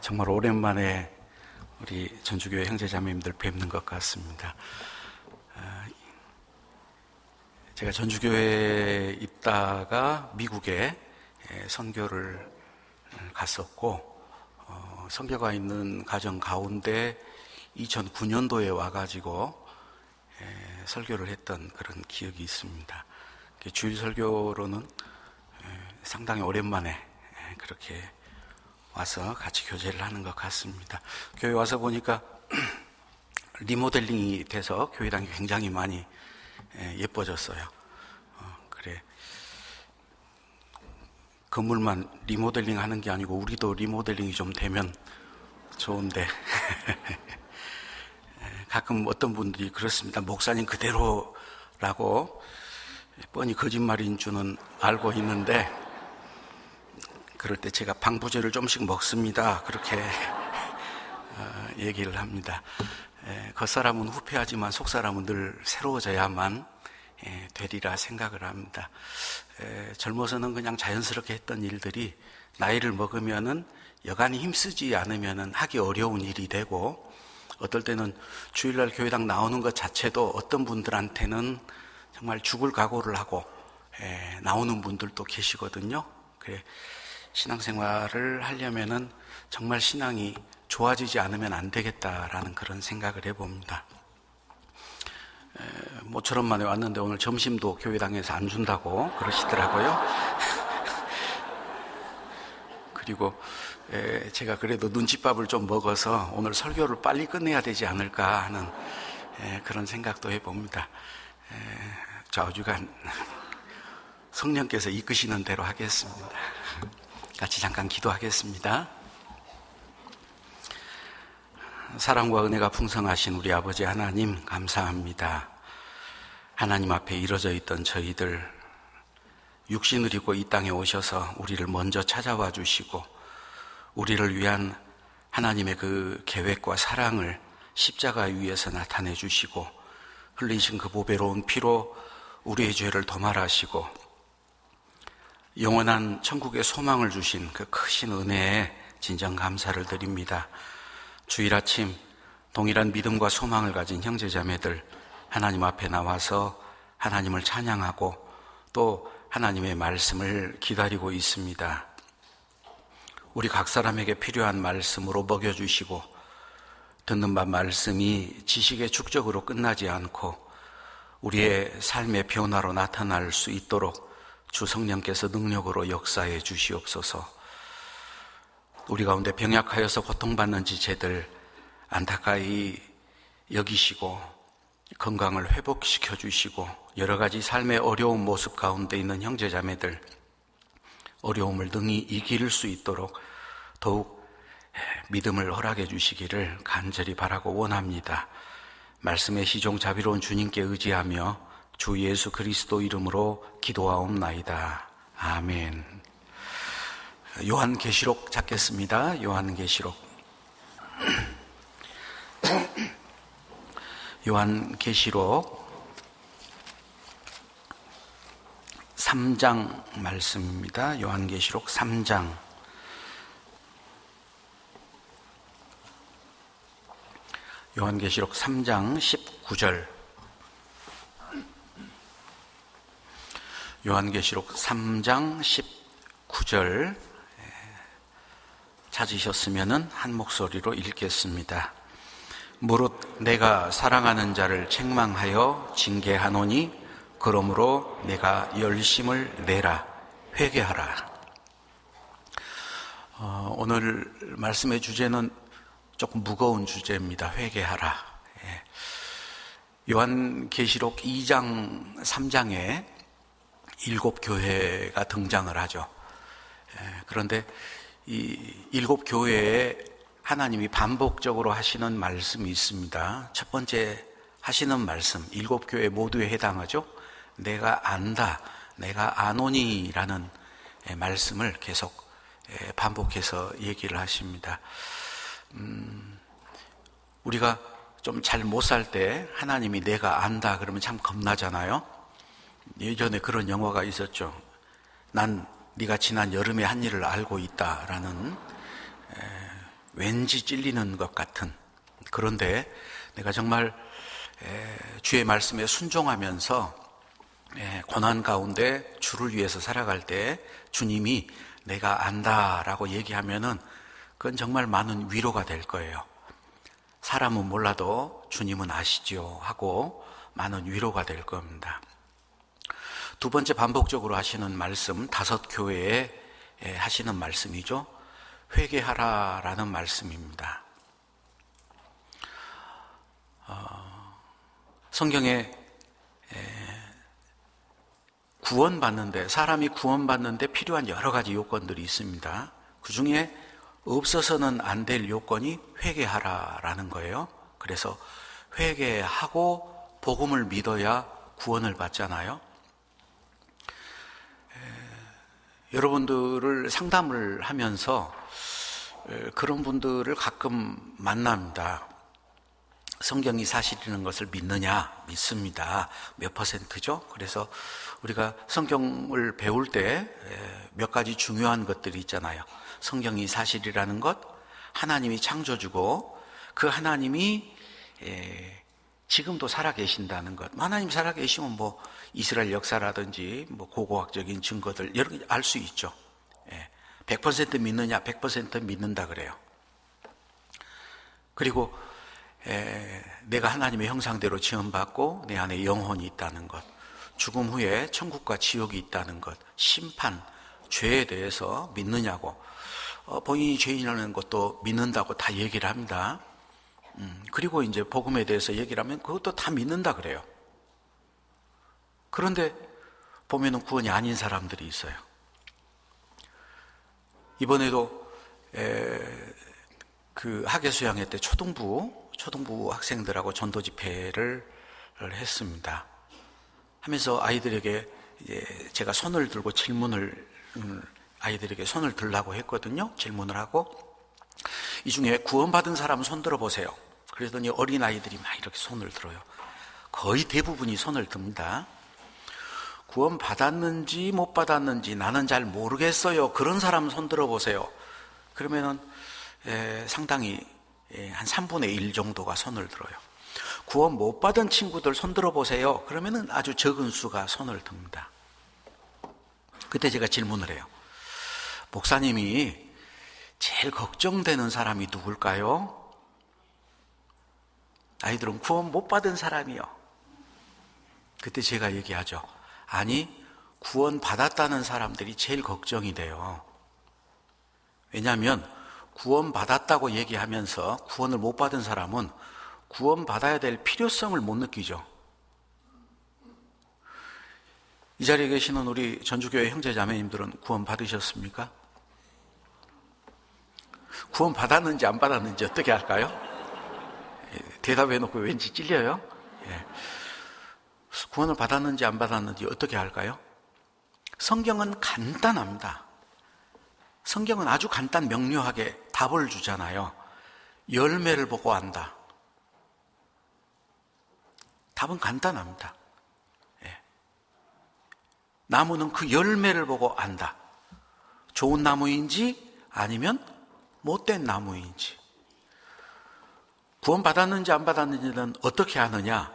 정말 오랜만에 우리 전주교회 형제자매님들 뵙는 것 같습니다. 제가 전주교회에 있다가 미국에 선교를 갔었고, 선교가 있는 가정 가운데 2009년도에 와가지고 설교를 했던 그런 기억이 있습니다. 주일 설교로는 상당히 오랜만에 그렇게 와서 같이 교제를 하는 것 같습니다. 교회 와서 보니까 리모델링이 돼서 교회당이 굉장히 많이 예뻐졌어요. 그래, 건물만 리모델링 하는 게 아니고 우리도 리모델링이 좀 되면 좋은데 가끔 어떤 분들이 그렇습니다. 목사님 그대로라고 뻔히 거짓말인 줄은 알고 있는데, 그럴 때 제가 방부제를 좀씩 먹습니다. 그렇게 얘기를 합니다. 겉사람은 후패하지만 속사람은 늘 새로워져야만 되리라 생각을 합니다. 젊어서는 그냥 자연스럽게 했던 일들이 나이를 먹으면은 여간히 힘쓰지 않으면은 하기 어려운 일이 되고, 어떨 때는 주일날 교회당 나오는 것 자체도 어떤 분들한테는 정말 죽을 각오를 하고 나오는 분들도 계시거든요. 그래, 신앙생활을 하려면은 정말 신앙이 좋아지지 않으면 안 되겠다라는 그런 생각을 해봅니다. 모처럼 만에 왔는데 오늘 점심도 교회당에서 안 준다고 그러시더라고요. 그리고 제가 그래도 눈칫밥을 좀 먹어서 오늘 설교를 빨리 끝내야 되지 않을까 하는 그런 생각도 해봅니다. 좌우주간 성령께서 이끄시는 대로 하겠습니다. 같이 잠깐 기도하겠습니다. 사랑과 은혜가 풍성하신 우리 아버지 하나님, 감사합니다. 하나님 앞에 이뤄져 있던 저희들, 육신을 입고 이 땅에 오셔서 우리를 먼저 찾아와 주시고 우리를 위한 하나님의 그 계획과 사랑을 십자가 위에서 나타내 주시고 흘리신 그 보배로운 피로 우리의 죄를 도말하시고 영원한 천국의 소망을 주신 그 크신 은혜에 진정 감사를 드립니다. 주일 아침 동일한 믿음과 소망을 가진 형제자매들 하나님 앞에 나와서 하나님을 찬양하고 또 하나님의 말씀을 기다리고 있습니다. 우리 각 사람에게 필요한 말씀으로 먹여주시고 듣는 바 말씀이 지식의 축적으로 끝나지 않고 우리의 삶의 변화로 나타날 수 있도록 주 성령께서 능력으로 역사해 주시옵소서. 우리 가운데 병약하여서 고통받는 지체들 안타까이 여기시고 건강을 회복시켜 주시고 여러 가지 삶의 어려운 모습 가운데 있는 형제자매들 어려움을 능히 이길 수 있도록 더욱 믿음을 허락해 주시기를 간절히 바라고 원합니다. 말씀의 시종 자비로운 주님께 의지하며 주 예수 그리스도 이름으로 기도하옵나이다. 아멘. 요한계시록 찾겠습니다. 요한계시록. 요한계시록 3장 말씀입니다. 요한계시록 3장. 요한계시록 3장 19절. 요한계시록 3장 19절 찾으셨으면 한 목소리로 읽겠습니다. 무릇 내가 사랑하는 자를 책망하여 징계하노니 그러므로 내가 열심을 내라 회개하라. 오늘 말씀의 주제는 조금 무거운 주제입니다. 회개하라. 요한계시록 2장 3장에 7교회가 등장을 하죠. 그런데 이 7교회에 하나님이 반복적으로 하시는 말씀이 있습니다. 첫 번째 하시는 말씀, 7교회 모두에 해당하죠. 내가 안다, 내가 아노니라는 말씀을 계속 반복해서 얘기를 하십니다. 우리가 좀 잘 못 살 때 하나님이 내가 안다 그러면 참 겁나잖아요. 예전에 그런 영화가 있었죠. 난 네가 지난 여름에 한 일을 알고 있다라는 왠지 찔리는 것 같은, 그런데 내가 정말 주의 말씀에 순종하면서 고난 가운데 주를 위해서 살아갈 때 주님이 내가 안다라고 얘기하면은 그건 정말 많은 위로가 될 거예요. 사람은 몰라도 주님은 아시죠 하고 많은 위로가 될 겁니다. 두 번째, 반복적으로 하시는 말씀, 5교회에 하시는 말씀이죠. 회개하라라는 말씀입니다. 성경에 구원받는데, 사람이 구원받는데 필요한 여러 가지 요건들이 있습니다. 그 중에 없어서는 안 될 요건이 회개하라라는 거예요. 그래서 회개하고 복음을 믿어야 구원을 받잖아요. 여러분들을 상담을 하면서 그런 분들을 가끔 만납니다. 성경이 사실이라는 것을 믿느냐? 믿습니다. 몇 %죠? 그래서 우리가 성경을 배울 때 몇 가지 중요한 것들이 있잖아요. 성경이 사실이라는 것, 하나님이 창조주고 그 하나님이 지금도 살아계신다는 것. 하나님 살아계시면 뭐 이스라엘 역사라든지 뭐 고고학적인 증거들 여러 개 알 수 있죠. 100% 믿느냐? 100% 믿는다 그래요. 그리고 내가 하나님의 형상대로 지음받고 내 안에 영혼이 있다는 것, 죽음 후에 천국과 지옥이 있다는 것, 심판, 죄에 대해서 믿느냐고, 본인이 죄인이라는 것도 믿는다고 다 얘기를 합니다. 그리고 이제 복음에 대해서 얘기를 하면 그것도 다 믿는다 그래요. 그런데 보면은 구원이 아닌 사람들이 있어요. 이번에도 그 학예 수양회 때 초등부 학생들하고 전도 집회를 했습니다. 하면서 아이들에게 이제 제가 손을 들고 아이들에게 손을 들라고 했거든요. 질문을 하고, 이 중에 구원받은 사람 손 들어보세요. 그랬더니 어린아이들이 막 이렇게 손을 들어요. 거의 대부분이 손을 듭니다. 구원받았는지 못 받았는지 나는 잘 모르겠어요. 그런 사람 손 들어보세요. 그러면은 상당히 한 3분의 1 정도가 손을 들어요. 구원 못 받은 친구들 손 들어보세요. 그러면은 아주 적은 수가 손을 듭니다. 그때 제가 질문을 해요. 목사님이 제일 걱정되는 사람이 누굴까요? 아이들은 구원 못 받은 사람이요. 그때 제가 얘기하죠. 아니, 구원 받았다는 사람들이 제일 걱정이 돼요. 왜냐하면 구원 받았다고 얘기하면서 구원을 못 받은 사람은 구원 받아야 될 필요성을 못 느끼죠. 이 자리에 계시는 우리 전주교회 형제 자매님들은 구원 받으셨습니까? 구원 받았는지 안 받았는지 어떻게 할까요? 대답해놓고 왠지 찔려요. 구원을 받았는지 안 받았는지 어떻게 할까요? 성경은 간단합니다. 성경은 아주 간단 명료하게 답을 주잖아요. 열매를 보고 안다. 답은 간단합니다. 나무는 그 열매를 보고 안다. 좋은 나무인지 아니면 못된 나무인지. 구원 받았는지 안 받았는지는 어떻게 아느냐?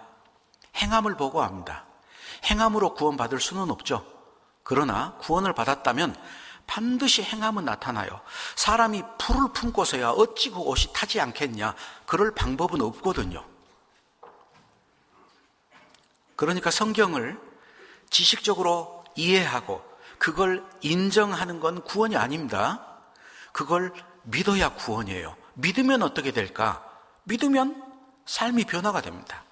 행함을 보고 압니다. 행함으로 구원 받을 수는 없죠. 그러나 구원을 받았다면 반드시 행함은 나타나요. 사람이 풀을 품고서야 어찌 그 옷이 타지 않겠냐? 그럴 방법은 없거든요. 그러니까 성경을 지식적으로 이해하고 그걸 인정하는 건 구원이 아닙니다. 그걸 믿어야 구원이에요. 믿으면 어떻게 될까? 믿으면 삶이 변화가 됩니다.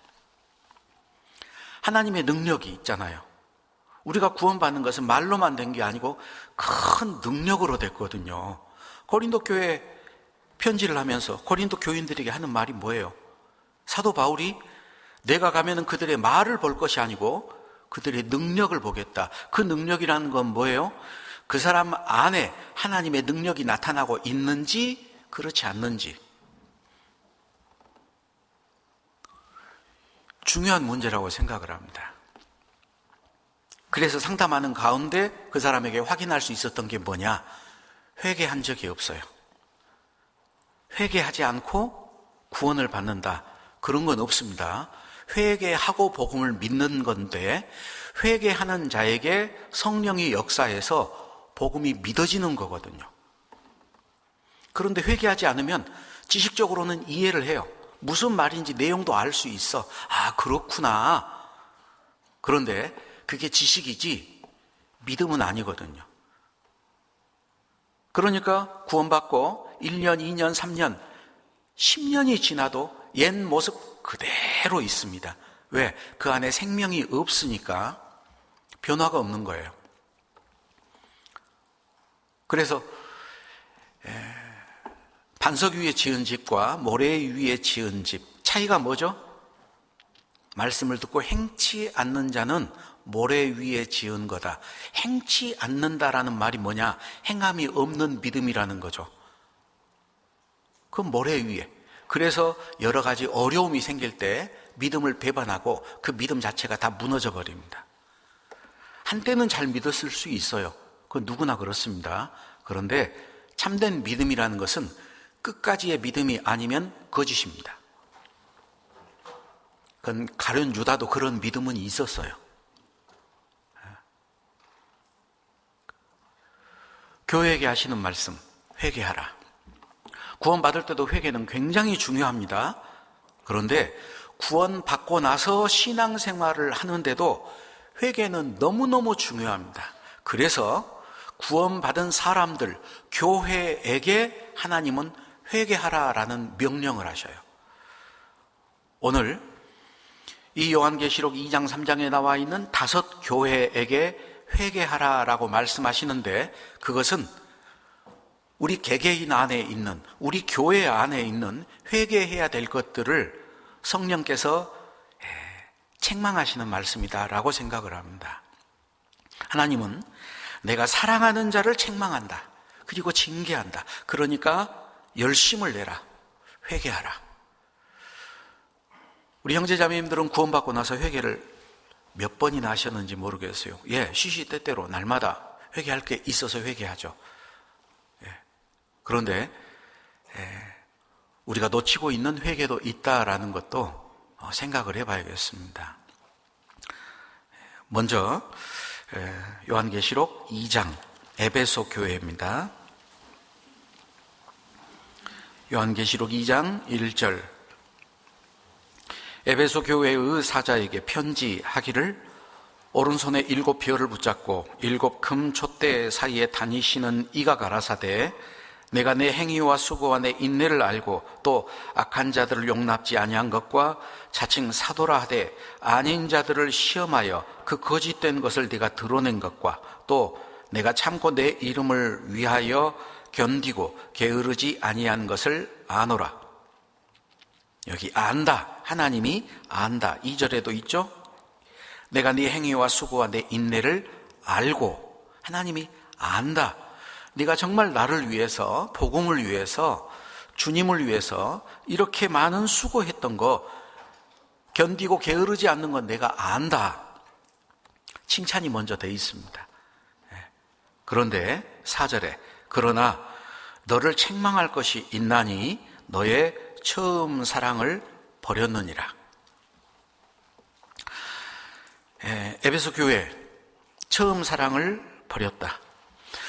하나님의 능력이 있잖아요. 우리가 구원받는 것은 말로만 된 게 아니고 큰 능력으로 됐거든요. 고린도 교회 편지를 하면서 고린도 교인들에게 하는 말이 뭐예요? 사도 바울이 내가 가면은 그들의 말을 볼 것이 아니고 그들의 능력을 보겠다. 그 능력이라는 건 뭐예요? 그 사람 안에 하나님의 능력이 나타나고 있는지 그렇지 않는지. 중요한 문제라고 생각을 합니다. 그래서 상담하는 가운데 그 사람에게 확인할 수 있었던 게 뭐냐? 회개한 적이 없어요. 회개하지 않고 구원을 받는다, 그런 건 없습니다. 회개하고 복음을 믿는 건데, 회개하는 자에게 성령이 역사해서 복음이 믿어지는 거거든요. 그런데 회개하지 않으면 지식적으로는 이해를 해요. 무슨 말인지 내용도 알 수 있어. 아, 그렇구나. 그런데 그게 지식이지 믿음은 아니거든요. 그러니까 구원받고 1년, 2년, 3년, 10년이 지나도 옛 모습 그대로 있습니다. 왜? 그 안에 생명이 없으니까 변화가 없는 거예요. 그래서 반석 위에 지은 집과 모래 위에 지은 집, 차이가 뭐죠? 말씀을 듣고 행치 않는 자는 모래 위에 지은 거다. 행치 않는다라는 말이 뭐냐? 행함이 없는 믿음이라는 거죠. 그 모래 위에. 그래서 여러 가지 어려움이 생길 때 믿음을 배반하고 그 믿음 자체가 다 무너져 버립니다. 한때는 잘 믿었을 수 있어요. 그건 누구나 그렇습니다. 그런데 참된 믿음이라는 것은 끝까지의 믿음이 아니면 거짓입니다. 그건 가룟 유다도 그런 믿음은 있었어요. 교회에게 하시는 말씀, 회개하라. 구원받을 때도 회개는 굉장히 중요합니다. 그런데 구원받고 나서 신앙생활을 하는데도 회개는 너무너무 중요합니다. 그래서 구원받은 사람들, 교회에게 하나님은 회개하라라는 명령을 하셔요. 오늘 이 요한계시록 2장 3장에 나와 있는 5 교회에게 회개하라라고 말씀하시는데, 그것은 우리 개개인 안에 있는, 우리 교회 안에 있는 회개해야 될 것들을 성령께서 책망하시는 말씀이다라고 생각을 합니다. 하나님은 내가 사랑하는 자를 책망한다, 그리고 징계한다. 그러니까 열심을 내라, 회개하라. 우리 형제자매님들은 구원받고 나서 회개를 몇 번이나 하셨는지 모르겠어요. 시시때때로 날마다 회개할 게 있어서 회개하죠. 그런데 우리가 놓치고 있는 회개도 있다라는 것도 생각을 해봐야겠습니다. 먼저 요한계시록 2장 에베소 교회입니다. 요한계시록 2장 1절, 에베소 교회의 사자에게 편지하기를, 오른손에 7 별을 붙잡고 7 금 촛대 사이에 다니시는 이가 가라사대, 내가 내 행위와 수고와 내 인내를 알고 또 악한 자들을 용납지 아니한 것과 자칭 사도라 하되 아닌 자들을 시험하여 그 거짓된 것을 네가 드러낸 것과 또 내가 참고 내 이름을 위하여 견디고 게으르지 아니한 것을 아노라. 여기 안다, 하나님이 안다, 2절에도 있죠. 내가 네 행위와 수고와 내 인내를 알고, 하나님이 안다. 네가 정말 나를 위해서, 복음을 위해서, 주님을 위해서 이렇게 많은 수고했던 거, 견디고 게으르지 않는 건 내가 안다. 칭찬이 먼저 돼 있습니다. 그런데 4절에 그러나 너를 책망할 것이 있나니 너의 처음 사랑을 버렸느니라. 에베소 교회 처음 사랑을 버렸다.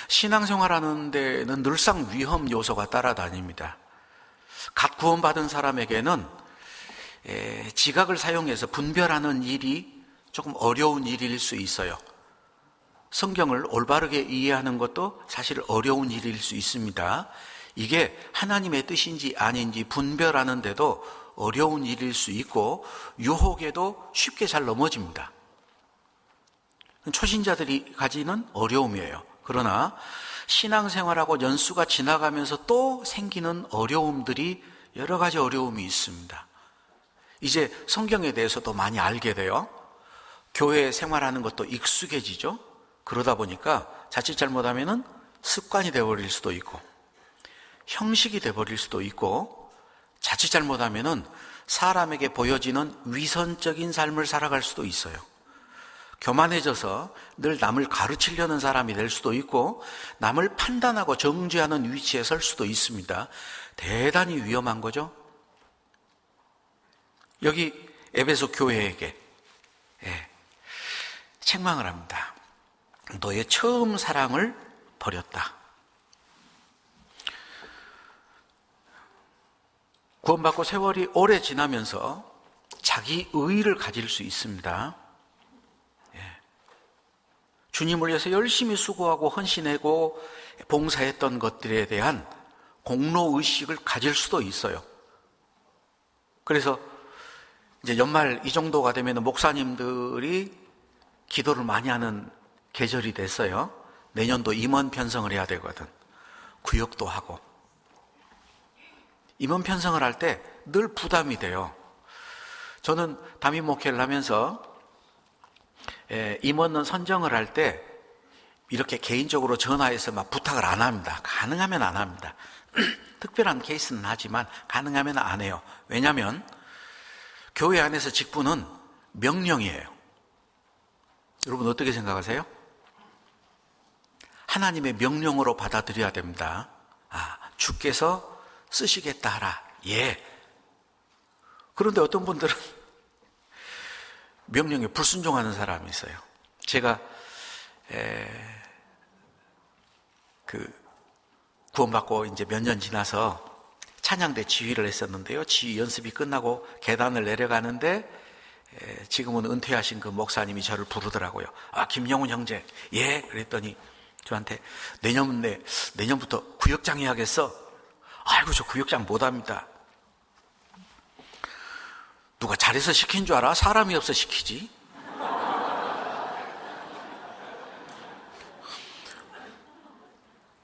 신앙생활하는 데는 늘상 위험 요소가 따라다닙니다. 갓 구원받은 사람에게는 지각을 사용해서 분별하는 일이 조금 어려운 일일 수 있어요. 성경을 올바르게 이해하는 것도 사실 어려운 일일 수 있습니다. 이게 하나님의 뜻인지 아닌지 분별하는데도 어려운 일일 수 있고 유혹에도 쉽게 잘 넘어집니다. 초신자들이 가지는 어려움이에요. 그러나 신앙생활하고 연수가 지나가면서 또 생기는 어려움들이 여러 가지 어려움이 있습니다. 이제 성경에 대해서도 많이 알게 돼요. 교회 생활하는 것도 익숙해지죠. 그러다 보니까 자칫 잘못하면 습관이 되어버릴 수도 있고 형식이 되어버릴 수도 있고 자칫 잘못하면 사람에게 보여지는 위선적인 삶을 살아갈 수도 있어요. 교만해져서 늘 남을 가르치려는 사람이 될 수도 있고 남을 판단하고 정죄하는 위치에 설 수도 있습니다. 대단히 위험한 거죠. 여기 에베소 교회에게 책망을 합니다. 너의 처음 사랑을 버렸다. 구원받고 세월이 오래 지나면서 자기 의의를 가질 수 있습니다. 주님을 위해서 열심히 수고하고 헌신하고 봉사했던 것들에 대한 공로의식을 가질 수도 있어요. 그래서 이제 연말 이 정도가 되면 목사님들이 기도를 많이 하는 계절이 됐어요. 내년도 임원 편성을 해야 되거든. 구역도 하고. 임원 편성을 할 때 늘 부담이 돼요. 저는 담임 목회를 하면서 임원 선정을 할 때 이렇게 개인적으로 전화해서 막 부탁을 안 합니다. 가능하면 안 합니다. 특별한 케이스는 하지만 가능하면 안 해요. 왜냐하면 교회 안에서 직분은 명령이에요. 여러분 어떻게 생각하세요? 하나님의 명령으로 받아들여야 됩니다. 주께서 쓰시겠다 하라. 예. 그런데 어떤 분들은 명령에 불순종하는 사람이 있어요. 제가 구원받고 이제 몇 년 지나서 찬양대 지휘를 했었는데요. 지휘 연습이 끝나고 계단을 내려가는데 지금은 은퇴하신 그 목사님이 저를 부르더라고요. 김영훈 형제. 예. 그랬더니 저한테 내년부터 구역장 해야겠어. 아이고 저 구역장 못합니다. 누가 잘해서 시킨 줄 알아? 사람이 없어 시키지.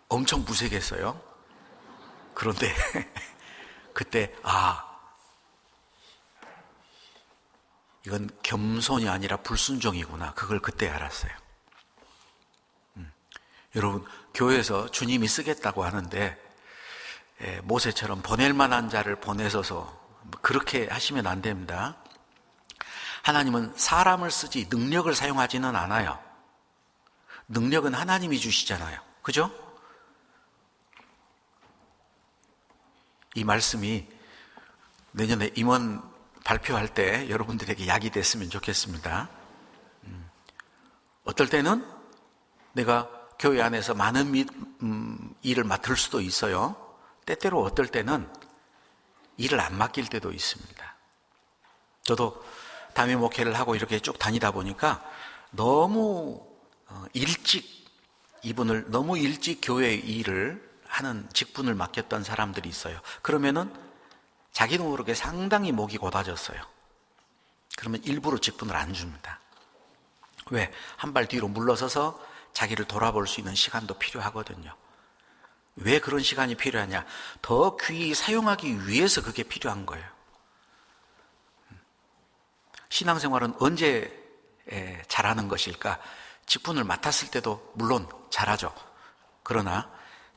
엄청 무색했어요. 그런데 그때 이건 겸손이 아니라 불순종이구나. 그걸 그때 알았어요. 여러분 교회에서 주님이 쓰겠다고 하는데 모세처럼 보낼 만한 자를 보내서서 그렇게 하시면 안 됩니다. 하나님은 사람을 쓰지 능력을 사용하지는 않아요. 능력은 하나님이 주시잖아요. 그죠? 이 말씀이 내년에 임원 발표할 때 여러분들에게 약이 됐으면 좋겠습니다. 어떨 때는 내가 교회 안에서 많은 일을 맡을 수도 있어요. 때때로 어떨 때는 일을 안 맡길 때도 있습니다. 저도 담임 목회를 하고 이렇게 쭉 다니다 보니까 너무 일찍 교회의 일을 하는 직분을 맡겼던 사람들이 있어요. 그러면은 자기도 모르게 상당히 목이 곧아졌어요. 그러면 일부러 직분을 안 줍니다. 왜? 한 발 뒤로 물러서서 자기를 돌아볼 수 있는 시간도 필요하거든요. 왜 그런 시간이 필요하냐? 더 귀히 사용하기 위해서 그게 필요한 거예요. 신앙생활은 언제 잘하는 것일까? 직분을 맡았을 때도 물론 잘하죠. 그러나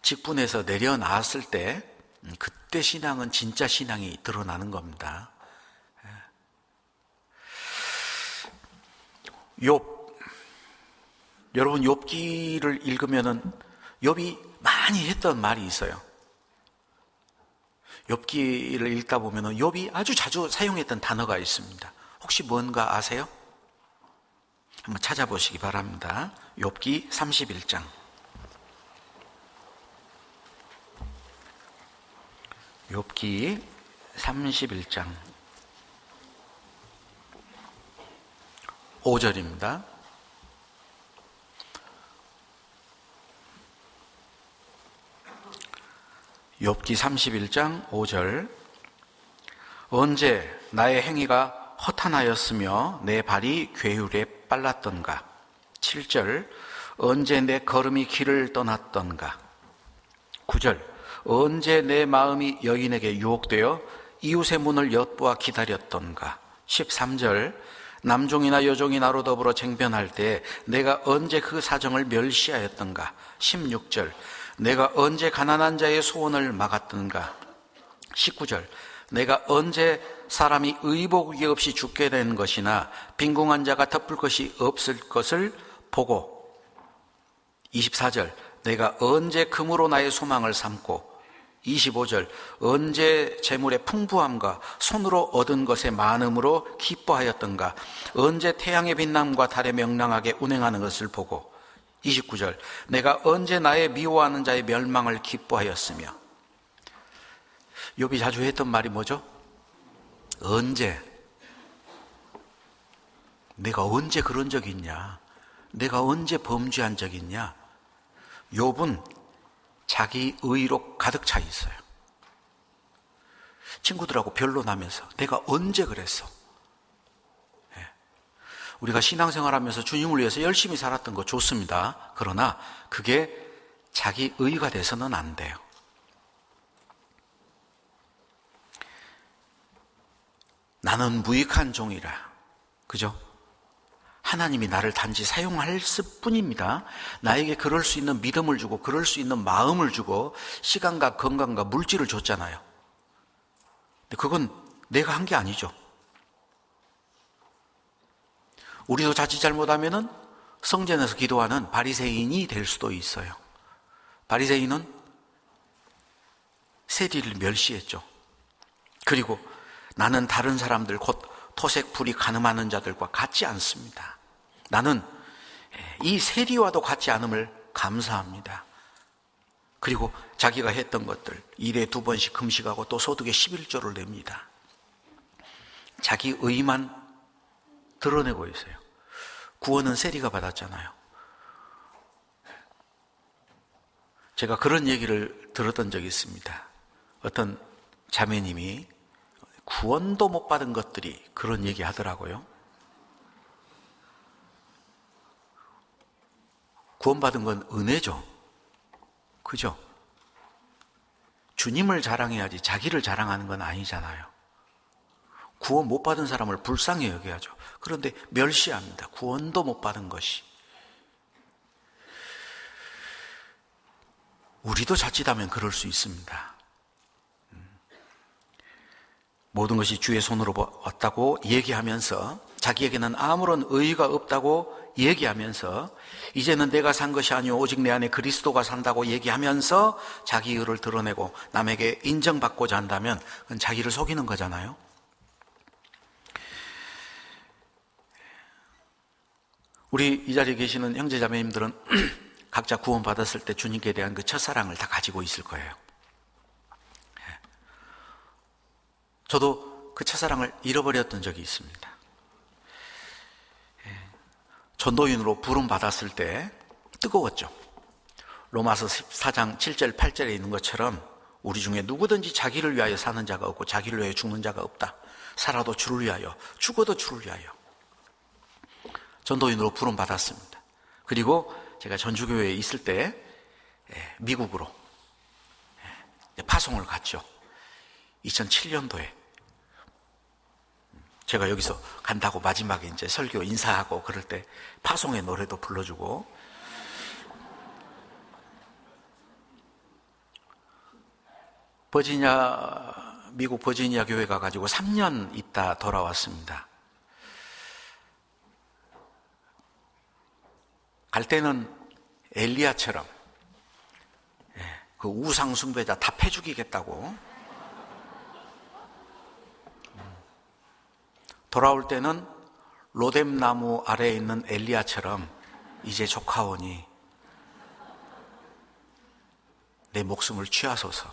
직분에서 내려나왔을 때 그때 신앙은 진짜 신앙이 드러나는 겁니다. 여러분 욥기를 읽으면은 욥이 많이 했던 말이 있어요. 욥기를 읽다 보면은 욥이 아주 자주 사용했던 단어가 있습니다. 혹시 뭔가 아세요? 한번 찾아보시기 바랍니다. 욥기 31장. 욥기 31장 5절입니다. 욥기 31장 5절. 언제 나의 행위가 허탄하였으며 내 발이 괴율에 빨랐던가. 7절. 언제 내 걸음이 길을 떠났던가. 9절. 언제 내 마음이 여인에게 유혹되어 이웃의 문을 엿보아 기다렸던가. 13절. 남종이나 여종이 나로 더불어 쟁변할 때 내가 언제 그 사정을 멸시하였던가. 16절. 내가 언제 가난한 자의 소원을 막았던가. 19절. 내가 언제 사람이 의복이 없이 죽게 된 것이나 빈궁한 자가 덮을 것이 없을 것을 보고 24절 내가 언제 금으로 나의 소망을 삼고 25절 언제 재물의 풍부함과 손으로 얻은 것의 많음으로 기뻐하였던가 언제 태양의 빛남과 달의 명랑하게 운행하는 것을 보고 29절 내가 언제 나의 미워하는 자의 멸망을 기뻐하였으며 욥이 자주 했던 말이 뭐죠? 언제? 내가 언제 그런 적이 있냐? 내가 언제 범죄한 적이 있냐? 욥은 자기 의로 가득 차 있어요. 친구들하고 변론하면서 내가 언제 그랬어? 우리가 신앙생활하면서 주님을 위해서 열심히 살았던 거 좋습니다. 그러나 그게 자기 의가 돼서는 안 돼요. 나는 무익한 종이라. 그죠? 하나님이 나를 단지 사용할 뿐입니다. 나에게 그럴 수 있는 믿음을 주고 그럴 수 있는 마음을 주고 시간과 건강과 물질을 줬잖아요. 근데 그건 내가 한 게 아니죠. 우리도 자칫 잘못하면은 성전에서 기도하는 바리새인이 될 수도 있어요. 바리새인은 세리를 멸시했죠. 그리고 나는 다른 사람들 곧 토색 불이 가늠하는 자들과 같지 않습니다. 나는 이 세리와도 같지 않음을 감사합니다. 그리고 자기가 했던 것들 일에 2번씩 금식하고 또 소득의 11조를 냅니다. 자기 의만 드러내고 있어요. 구원은 세리가 받았잖아요. 제가 그런 얘기를 들었던 적이 있습니다. 어떤 자매님이 구원도 못 받은 것들이 그런 얘기 하더라고요. 구원받은 건 은혜죠. 그죠? 주님을 자랑해야지 자기를 자랑하는 건 아니잖아요. 구원 못 받은 사람을 불쌍히 여겨야죠. 그런데 멸시합니다. 구원도 못 받은 것이. 우리도 자칫하면 그럴 수 있습니다. 모든 것이 주의 손으로 왔다고 얘기하면서 자기에게는 아무런 의의가 없다고 얘기하면서 이제는 내가 산 것이 아니오 오직 내 안에 그리스도가 산다고 얘기하면서 자기 의를 드러내고 남에게 인정받고자 한다면 그건 자기를 속이는 거잖아요. 우리 이 자리에 계시는 형제자매님들은 각자 구원받았을 때 주님께 대한 그 첫사랑을 다 가지고 있을 거예요. 저도 그 첫사랑을 잃어버렸던 적이 있습니다. 전도인으로 부름 받았을 때 뜨거웠죠. 로마서 14장 7절 8절에 있는 것처럼 우리 중에 누구든지 자기를 위하여 사는 자가 없고 자기를 위하여 죽는 자가 없다. 살아도 주를 위하여 죽어도 주를 위하여. 전도인으로 부름 받았습니다. 그리고 제가 전주교회에 있을 때 미국으로 파송을 갔죠. 2007년도에 제가 여기서 간다고 마지막에 이제 설교 인사하고 그럴 때 파송의 노래도 불러주고 미국 버지니아 교회 가가지고 3년 있다 돌아왔습니다. 갈 때는 엘리야처럼 그 우상 숭배자 다 패 죽이겠다고, 돌아올 때는 로뎀나무 아래에 있는 엘리야처럼 이제 조카오니 내 목숨을 취하소서.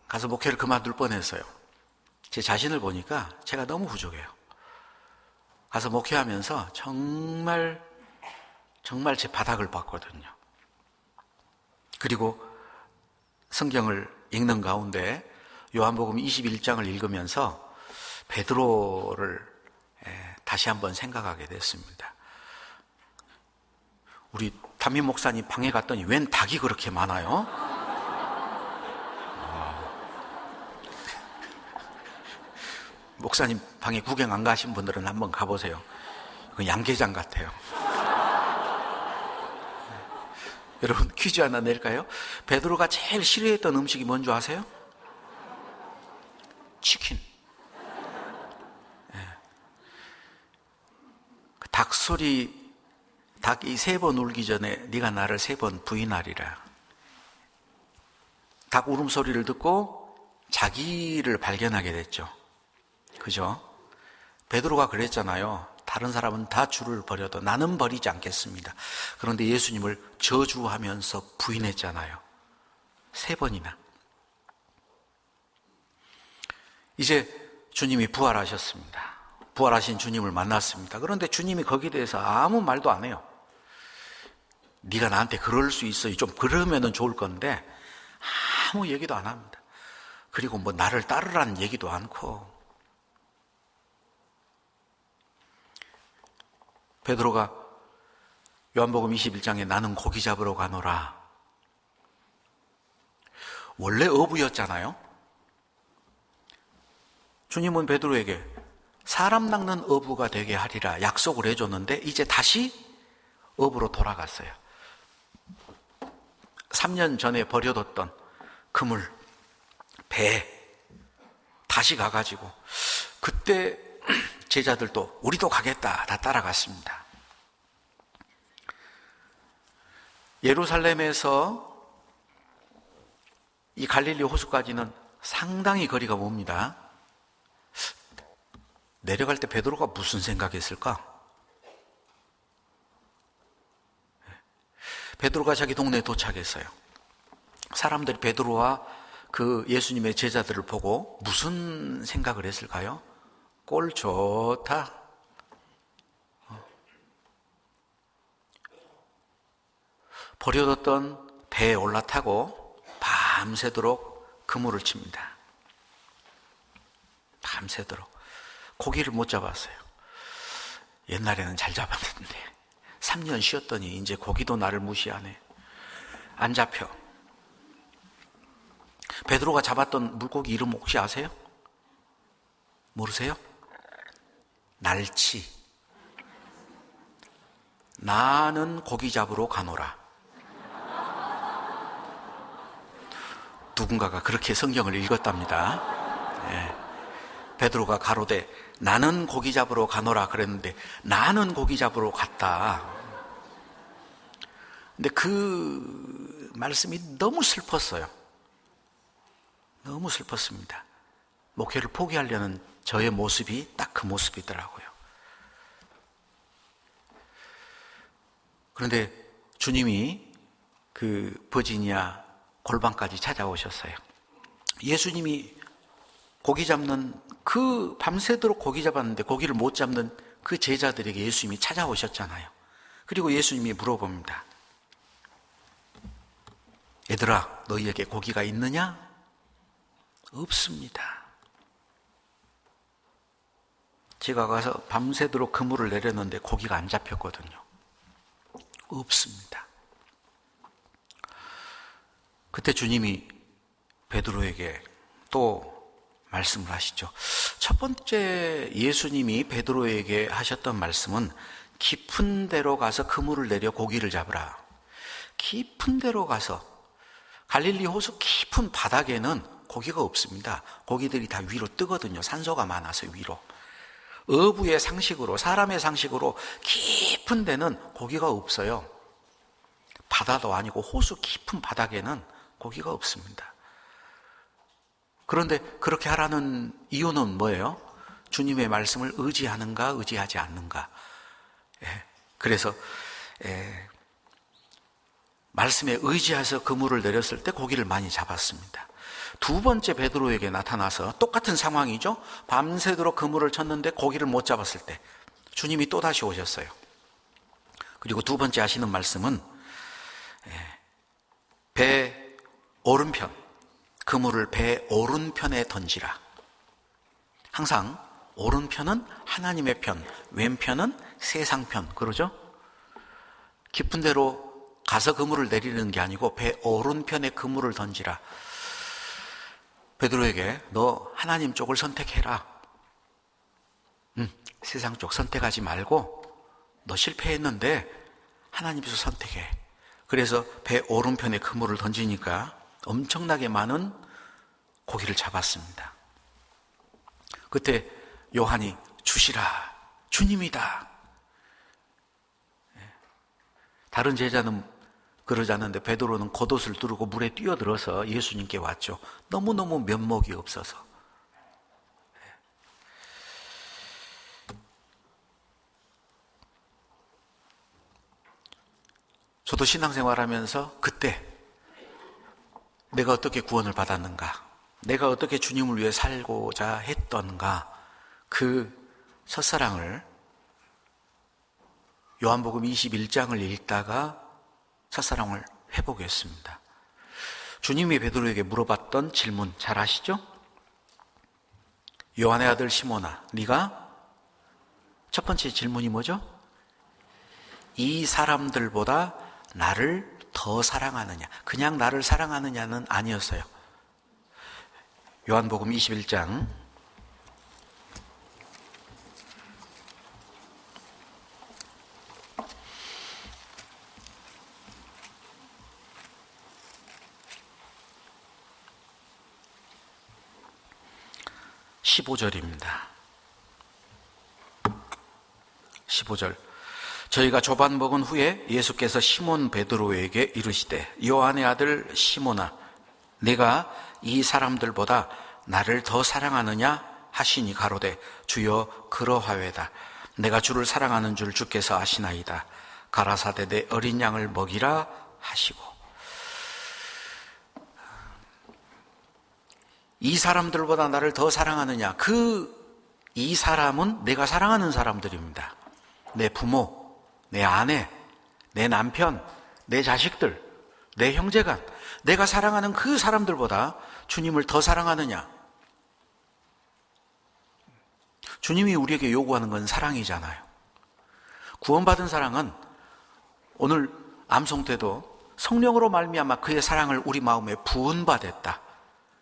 가서 목회를 그만둘 뻔했어요. 제 자신을 보니까 제가 너무 부족해요. 가서 목회하면서 정말 제 바닥을 봤거든요. 그리고 성경을 읽는 가운데 요한복음 21장을 읽으면서 베드로를 다시 한번 생각하게 됐습니다. 우리 담임 목사님 방에 갔더니 웬 닭이 그렇게 많아요? 목사님 방에 구경 안 가신 분들은 한번 가보세요. 그 양계장 같아요. 여러분 퀴즈 하나 낼까요? 베드로가 제일 싫어했던 음식이 뭔지 아세요? 치킨. 닭소리, 닭이 3번 울기 전에 네가 나를 3번 부인하리라. 닭 울음소리를 듣고 자기를 발견하게 됐죠. 그죠? 베드로가 그랬잖아요. 다른 사람은 다 주를 버려도 나는 버리지 않겠습니다. 그런데 예수님을 저주하면서 부인했잖아요. 3번이나. 이제 주님이 부활하셨습니다. 부활하신 주님을 만났습니다. 그런데 주님이 거기에 대해서 아무 말도 안 해요. 네가 나한테 그럴 수 있어. 좀 그러면은 좋을 건데 아무 얘기도 안 합니다. 그리고 뭐 나를 따르라는 얘기도 않고. 베드로가 요한복음 21장에 나는 고기 잡으러 가노라. 원래 어부였잖아요. 주님은 베드로에게 사람 낚는 어부가 되게 하리라 약속을 해줬는데 이제 다시 어부로 돌아갔어요. 3년 전에 버려뒀던 그물, 배 다시 가가지고 그때 제자들도 우리도 가겠다 다 따라갔습니다. 예루살렘에서 이 갈릴리 호수까지는 상당히 거리가 멉니다. 내려갈 때 베드로가 무슨 생각했을까? 베드로가 자기 동네에 도착했어요. 사람들이 베드로와 그 예수님의 제자들을 보고 무슨 생각을 했을까요? 꼴 좋다. 버려뒀던 배에 올라타고 밤새도록 그물을 칩니다. 밤새도록. 고기를 못 잡았어요. 옛날에는 잘 잡았는데 3년 쉬었더니 이제 고기도 나를 무시하네. 안 잡혀. 베드로가 잡았던 물고기 이름 혹시 아세요? 모르세요? 날치. 나는 고기 잡으러 가노라. 누군가가 그렇게 성경을 읽었답니다. 예. 베드로가 가로되 나는 고기 잡으러 가노라 그랬는데 나는 고기 잡으러 갔다. 근데 그 말씀이 너무 슬펐어요. 너무 슬펐습니다. 목회를 포기하려는 저의 모습이 딱 그 모습이더라고요. 그런데 주님이 그 버지니아 골방까지 찾아오셨어요. 예수님이 고기 잡는 그 밤새도록 고기 잡았는데 고기를 못 잡는 그 제자들에게 예수님이 찾아오셨잖아요. 그리고 예수님이 물어봅니다. 얘들아, 너희에게 고기가 있느냐? 없습니다. 제가 가서 밤새도록 그물을 내렸는데 고기가 안 잡혔거든요. 없습니다. 그때 주님이 베드로에게 또 말씀을 하시죠. 첫 번째 예수님이 베드로에게 하셨던 말씀은 깊은 데로 가서 그물을 내려 고기를 잡으라. 깊은 데로 가서 갈릴리 호수 깊은 바닥에는 고기가 없습니다. 고기들이 다 위로 뜨거든요. 산소가 많아서 위로. 어부의 상식으로, 사람의 상식으로 깊은 데는 고기가 없어요. 바다도 아니고 호수 깊은 바닥에는 고기가 없습니다. 그런데 그렇게 하라는 이유는 뭐예요? 주님의 말씀을 의지하는가 의지하지 않는가. 그래서 말씀에 의지해서 그물을 내렸을 때 고기를 많이 잡았습니다. 두 번째 베드로에게 나타나서 똑같은 상황이죠. 밤새도록 그물을 쳤는데 고기를 못 잡았을 때 주님이 또다시 오셨어요. 그리고 두 번째 하시는 말씀은 배 오른편, 그물을 배 오른편에 던지라. 항상 오른편은 하나님의 편, 왼편은 세상 편, 그러죠? 깊은 데로 가서 그물을 내리는 게 아니고 배 오른편에 그물을 던지라. 베드로에게 너 하나님 쪽을 선택해라. 세상 쪽 선택하지 말고 너 실패했는데 하나님 쪽 선택해. 그래서 배 오른편에 그물을 던지니까 엄청나게 많은 고기를 잡았습니다. 그때 요한이 주시라, 주님이다. 다른 제자는 그러지 않는데 베드로는 겉옷을 두르고 물에 뛰어들어서 예수님께 왔죠. 너무너무 면목이 없어서. 저도 신앙생활하면서 그때 내가 어떻게 구원을 받았는가, 내가 어떻게 주님을 위해 살고자 했던가, 그 첫사랑을 요한복음 21장을 읽다가 첫사랑을 회복했습니다. 주님이 베드로에게 물어봤던 질문 잘 아시죠? 요한의 아들 시몬아, 네가 첫 번째 질문이 뭐죠? 이 사람들보다 나를 더 사랑하느냐? 그냥 나를 사랑하느냐는 아니었어요. 요한복음 21장 15절입니다. 15절. 저희가 조반 먹은 후에 예수께서 시몬 베드로에게 이르시되 요한의 아들 시몬아, 내가 이 사람들보다 나를 더 사랑하느냐 하시니 가로되 주여 그러하외다. 내가 주를 사랑하는 줄 주께서 아시나이다. 가라사대 내 어린 양을 먹이라 하시고. 이 사람들보다 나를 더 사랑하느냐, 이 사람은 내가 사랑하는 사람들입니다. 내 부모, 내 아내, 내 남편, 내 자식들, 내 형제간, 내가 사랑하는 그 사람들보다 주님을 더 사랑하느냐? 주님이 우리에게 요구하는 건 사랑이잖아요. 구원받은 사랑은 오늘 암송 때도 성령으로 말미암아 그의 사랑을 우리 마음에 부은받았다.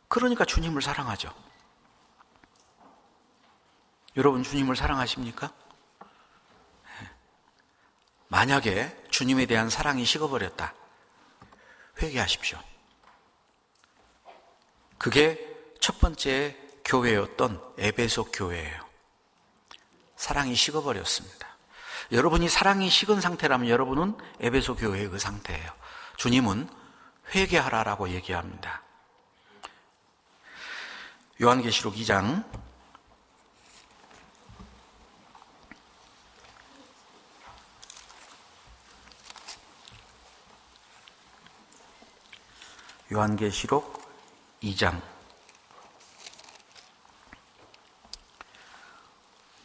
그러니까 주님을 사랑하죠. 여러분, 주님을 사랑하십니까? 만약에 주님에 대한 사랑이 식어버렸다, 회개하십시오. 그게 첫 번째 교회였던 에베소 교회예요. 사랑이 식어버렸습니다. 여러분이 사랑이 식은 상태라면 여러분은 에베소 교회의 그 상태예요. 주님은 회개하라라고 얘기합니다. 요한계시록 2장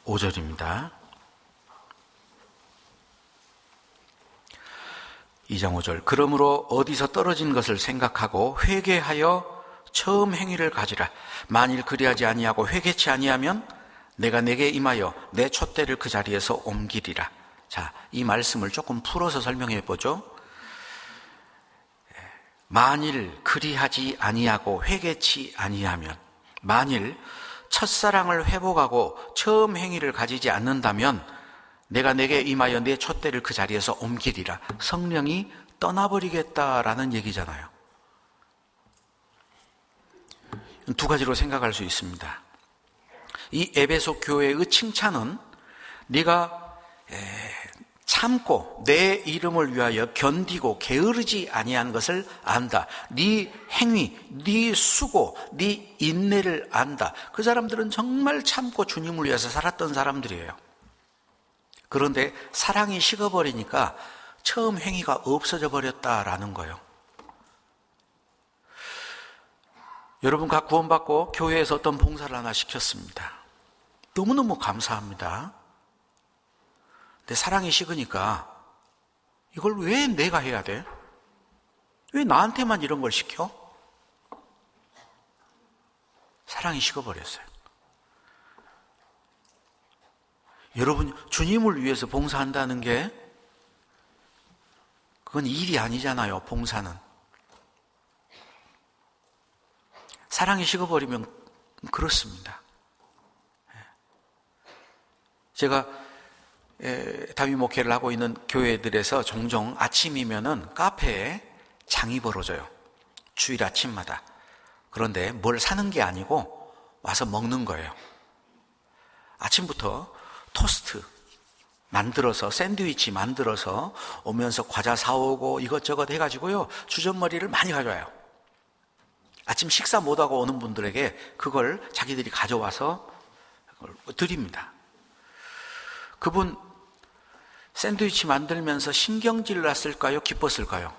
5절입니다. 2장 5절. 그러므로 어디서 떨어진 것을 생각하고 회개하여 처음 행위를 가지라. 만일 그리하지 아니하고 회개치 아니하면 내가 내게 임하여 내 촛대를 그 자리에서 옮기리라. 자, 이 말씀을 조금 풀어서 설명해 보죠. 만일 그리하지 아니하고 회개치 아니하면, 만일 첫사랑을 회복하고 처음 행위를 가지지 않는다면 내가 내게 임하여 내 촛대를 그 자리에서 옮기리라. 성령이 떠나버리겠다라는 얘기잖아요. 두 가지로 생각할 수 있습니다. 이 에베소 교회의 칭찬은 네가 참고 내 이름을 위하여 견디고 게으르지 아니한 것을 안다. 네 행위, 네 수고, 네 인내를 안다. 그 사람들은 정말 참고 주님을 위해서 살았던 사람들이에요. 그런데 사랑이 식어버리니까 처음 행위가 없어져 버렸다라는 거예요. 여러분, 각 구원받고 교회에서 어떤 봉사를 하나 시켰습니다. 너무너무 감사합니다. 근데 사랑이 식으니까 이걸 왜 내가 해야 돼? 왜 나한테만 이런 걸 시켜? 사랑이 식어버렸어요. 여러분, 주님을 위해서 봉사한다는 게 그건 일이 아니잖아요. 봉사는. 사랑이 식어버리면 그렇습니다. 제가 담임 목회를 하고 있는 교회들에서 종종 아침이면은 카페에 장이 벌어져요. 주일 아침마다. 그런데 뭘 사는 게 아니고 와서 먹는 거예요. 아침부터 토스트 만들어서 샌드위치 만들어서 오면서 과자 사오고 이것저것 해가지고요 주전머리를 많이 가져와요. 아침 식사 못하고 오는 분들에게 그걸 자기들이 가져와서 그걸 드립니다. 그분 샌드위치 만들면서 신경질 났을까요? 기뻤을까요?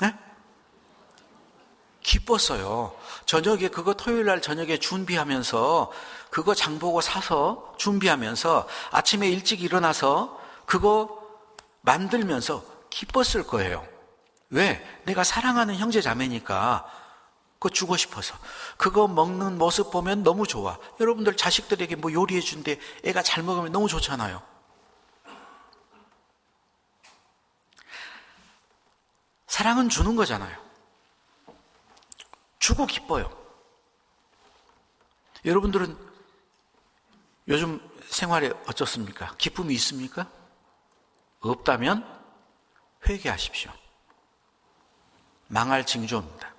네? 기뻤어요. 저녁에 그거 토요일날 저녁에 준비하면서 그거 장보고 사서 준비하면서 아침에 일찍 일어나서 그거 만들면서 기뻤을 거예요. 왜? 내가 사랑하는 형제 자매니까 그거 주고 싶어서. 그거 먹는 모습 보면 너무 좋아. 여러분들 자식들에게 뭐 요리해 준대 애가 잘 먹으면 너무 좋잖아요. 사랑은 주는 거잖아요. 주고 기뻐요. 여러분들은 요즘 생활에 어떻습니까? 기쁨이 있습니까? 없다면 회개하십시오. 망할 징조입니다.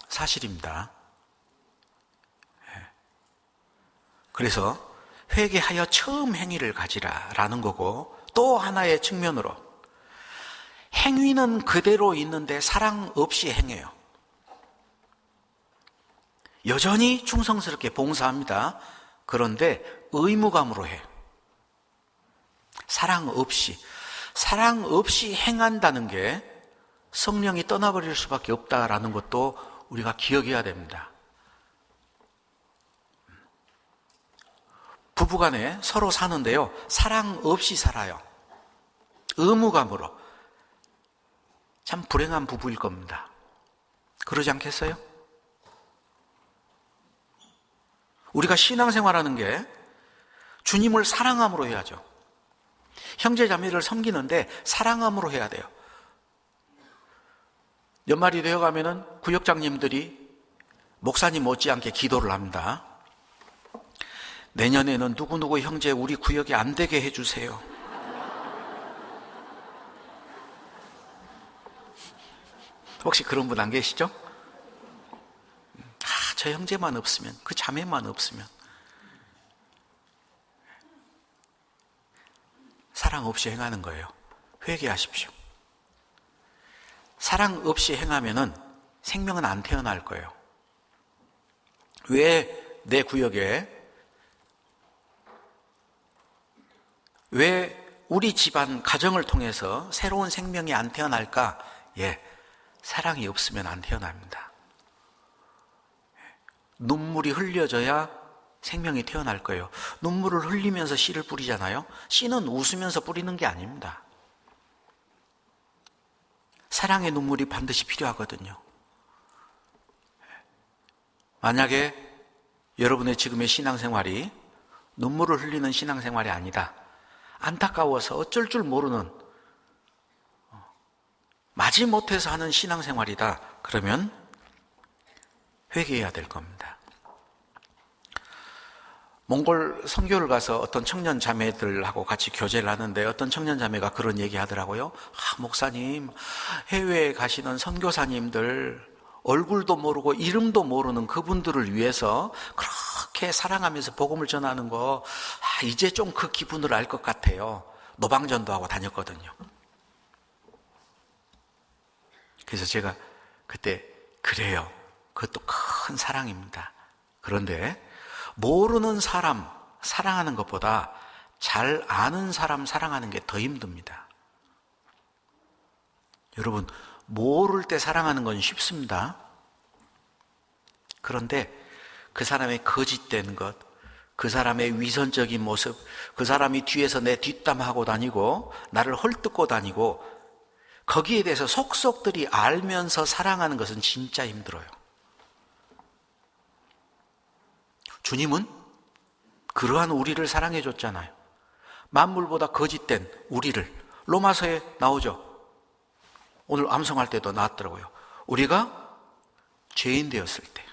사실입니다. 그래서 회개하여 처음 행위를 가지라라는 거고, 또 하나의 측면으로 행위는 그대로 있는데 사랑 없이 행해요. 여전히 충성스럽게 봉사합니다. 그런데 의무감으로 해요. 사랑 없이 행한다는 게 성령이 떠나버릴 수밖에 없다라는 것도 우리가 기억해야 됩니다. 부부간에 서로 사는데요, 사랑 없이 살아요. 의무감으로. 참 불행한 부부일 겁니다. 그러지 않겠어요? 우리가 신앙생활하는 게 주님을 사랑함으로 해야죠. 형제 자매를 섬기는데 사랑함으로 해야 돼요. 연말이 되어가면은 구역장님들이 목사님 못지않게 기도를 합니다. 내년에는 누구누구 형제 우리 구역에 안 되게 해주세요. 혹시 그런 분 안 계시죠? 저 형제만 없으면, 그 자매만 없으면. 사랑 없이 행하는 거예요. 회개하십시오. 사랑 없이 행하면은 생명은 안 태어날 거예요. 왜 내 구역에, 왜 우리 집안 가정을 통해서 새로운 생명이 안 태어날까? 사랑이 없으면 안 태어납니다. 눈물이 흘려져야 생명이 태어날 거예요. 눈물을 흘리면서 씨를 뿌리잖아요. 씨는 웃으면서 뿌리는 게 아닙니다. 사랑의 눈물이 반드시 필요하거든요. 만약에 여러분의 지금의 신앙생활이 눈물을 흘리는 신앙생활이 아니다, 안타까워서 어쩔 줄 모르는, 마지못해서 하는 신앙생활이다, 그러면 회개해야 될 겁니다. 몽골 선교를 가서 어떤 청년 자매들하고 같이 교제를 하는데 어떤 청년 자매가 그런 얘기 하더라고요. 목사님, 해외에 가시는 선교사님들 얼굴도 모르고 이름도 모르는 그분들을 위해서 그렇게 사랑하면서 복음을 전하는 거, 이제 좀 그 기분을 알 것 같아요. 노방전도 하고 다녔거든요. 그래서 제가 그때, 그래요, 그것도 큰 사랑입니다. 그런데 모르는 사람 사랑하는 것보다 잘 아는 사람 사랑하는 게 더 힘듭니다. 여러분, 모를 때 사랑하는 건 쉽습니다. 그런데 그 사람의 거짓된 것, 그 사람의 위선적인 모습, 그 사람이 뒤에서 내 뒷담하고 다니고 나를 헐뜯고 다니고, 거기에 대해서 속속들이 알면서 사랑하는 것은 진짜 힘들어요. 주님은 그러한 우리를 사랑해 줬잖아요. 만물보다 거짓된 우리를, 로마서에 나오죠. 오늘 암송할 때도 나왔더라고요. 우리가 죄인 되었을 때,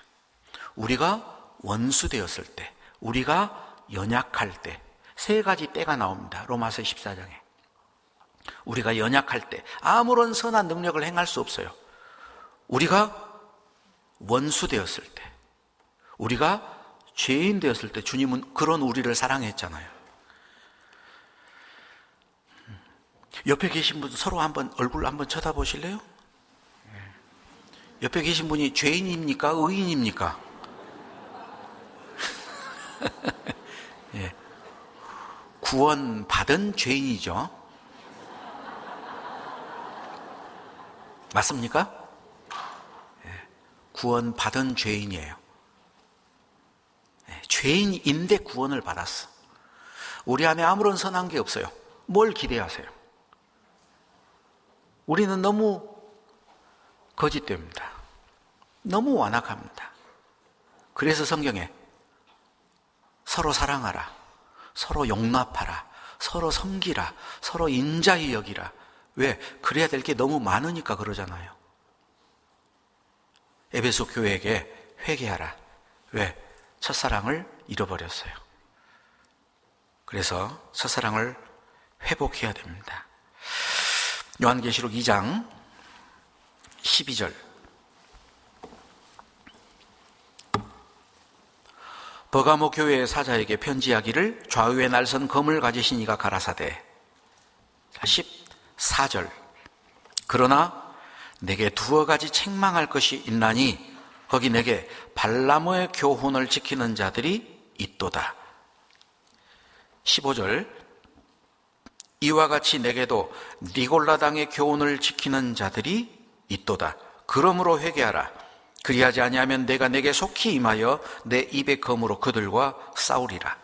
우리가 원수 되었을 때, 우리가 연약할 때, 세 가지 때가 나옵니다. 로마서 14장에. 우리가 연약할 때 아무런 선한 능력을 행할 수 없어요. 우리가 원수 되었을 때, 우리가 죄인 되었을 때 주님은 그런 우리를 사랑했잖아요. 옆에 계신 분 서로 한번 얼굴 한번 쳐다보실래요? 옆에 계신 분이 죄인입니까? 의인입니까? 예. 구원받은 죄인이죠. 맞습니까? 예. 구원받은 죄인이에요. 예. 죄인인데 구원을 받았어. 우리 안에 아무런 선한 게 없어요. 뭘 기대하세요? 우리는 너무 거짓됩니다. 너무 완악합니다. 그래서 성경에 서로 사랑하라, 서로 용납하라, 서로 섬기라, 서로 인자히 여기라. 왜? 그래야 될 게 너무 많으니까 그러잖아요. 에베소 교회에게 회개하라. 왜? 첫사랑을 잃어버렸어요. 그래서 첫사랑을 회복해야 됩니다. 요한계시록 2장 12절. 버가모 교회의 사자에게 편지하기를 좌우에 날선 검을 가지신 이가 가라사대. 14절. 그러나 내게 두어 가지 책망할 것이 있나니 거기 내게 발람의 교훈을 지키는 자들이 있도다. 15절. 이와 같이 내게도 니골라당의 교훈을 지키는 자들이 있도다. 그러므로 회개하라. 그리하지 아니하면 내가 내게 속히 임하여 내 입의 검으로 그들과 싸우리라.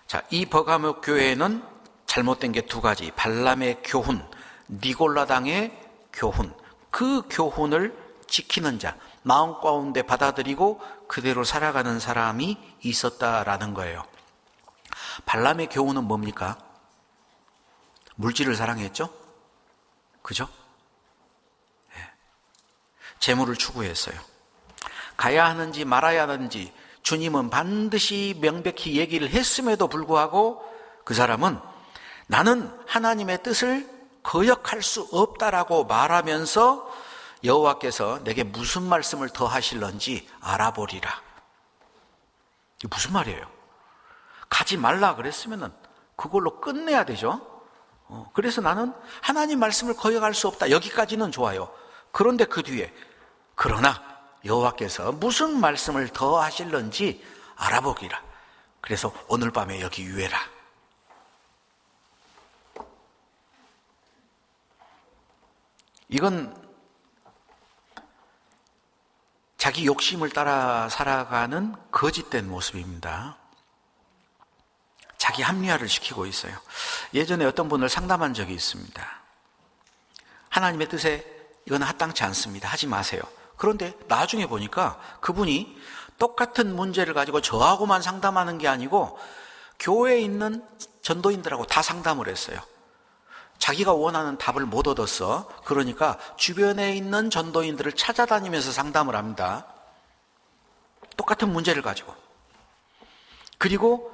자, 이 버가모 교회에는 잘못된 게 두 가지. 발람의 교훈, 니골라당의 교훈. 그 교훈을 지키는 자, 마음 가운데 받아들이고 그대로 살아가는 사람이 있었다라는 거예요. 발람의 교훈은 뭡니까? 물질을 사랑했죠? 그죠? 네. 재물을 추구했어요. 가야 하는지 말아야 하는지 주님은 반드시 명백히 얘기를 했음에도 불구하고 그 사람은 나는 하나님의 뜻을 거역할 수 없다라고 말하면서 여호와께서 내게 무슨 말씀을 더 하실런지 알아보리라. 이게 무슨 말이에요? 가지 말라 그랬으면 그걸로 끝내야 되죠? 그래서 나는 하나님 말씀을 거역할 수 없다. 여기까지는 좋아요. 그런데 그 뒤에 그러나 여호와께서 무슨 말씀을 더 하실런지 알아보기라. 그래서 오늘 밤에 여기 유해라. 이건 자기 욕심을 따라 살아가는 거짓된 모습입니다. 자기 합리화를 시키고 있어요. 예전에 어떤 분을 상담한 적이 있습니다. 하나님의 뜻에 이건 합당치 않습니다. 하지 마세요. 그런데 나중에 보니까 그분이 똑같은 문제를 가지고 저하고만 상담하는 게 아니고 교회에 있는 전도인들하고 다 상담을 했어요. 자기가 원하는 답을 못 얻었어. 그러니까 주변에 있는 전도인들을 찾아다니면서 상담을 합니다. 똑같은 문제를 가지고. 그리고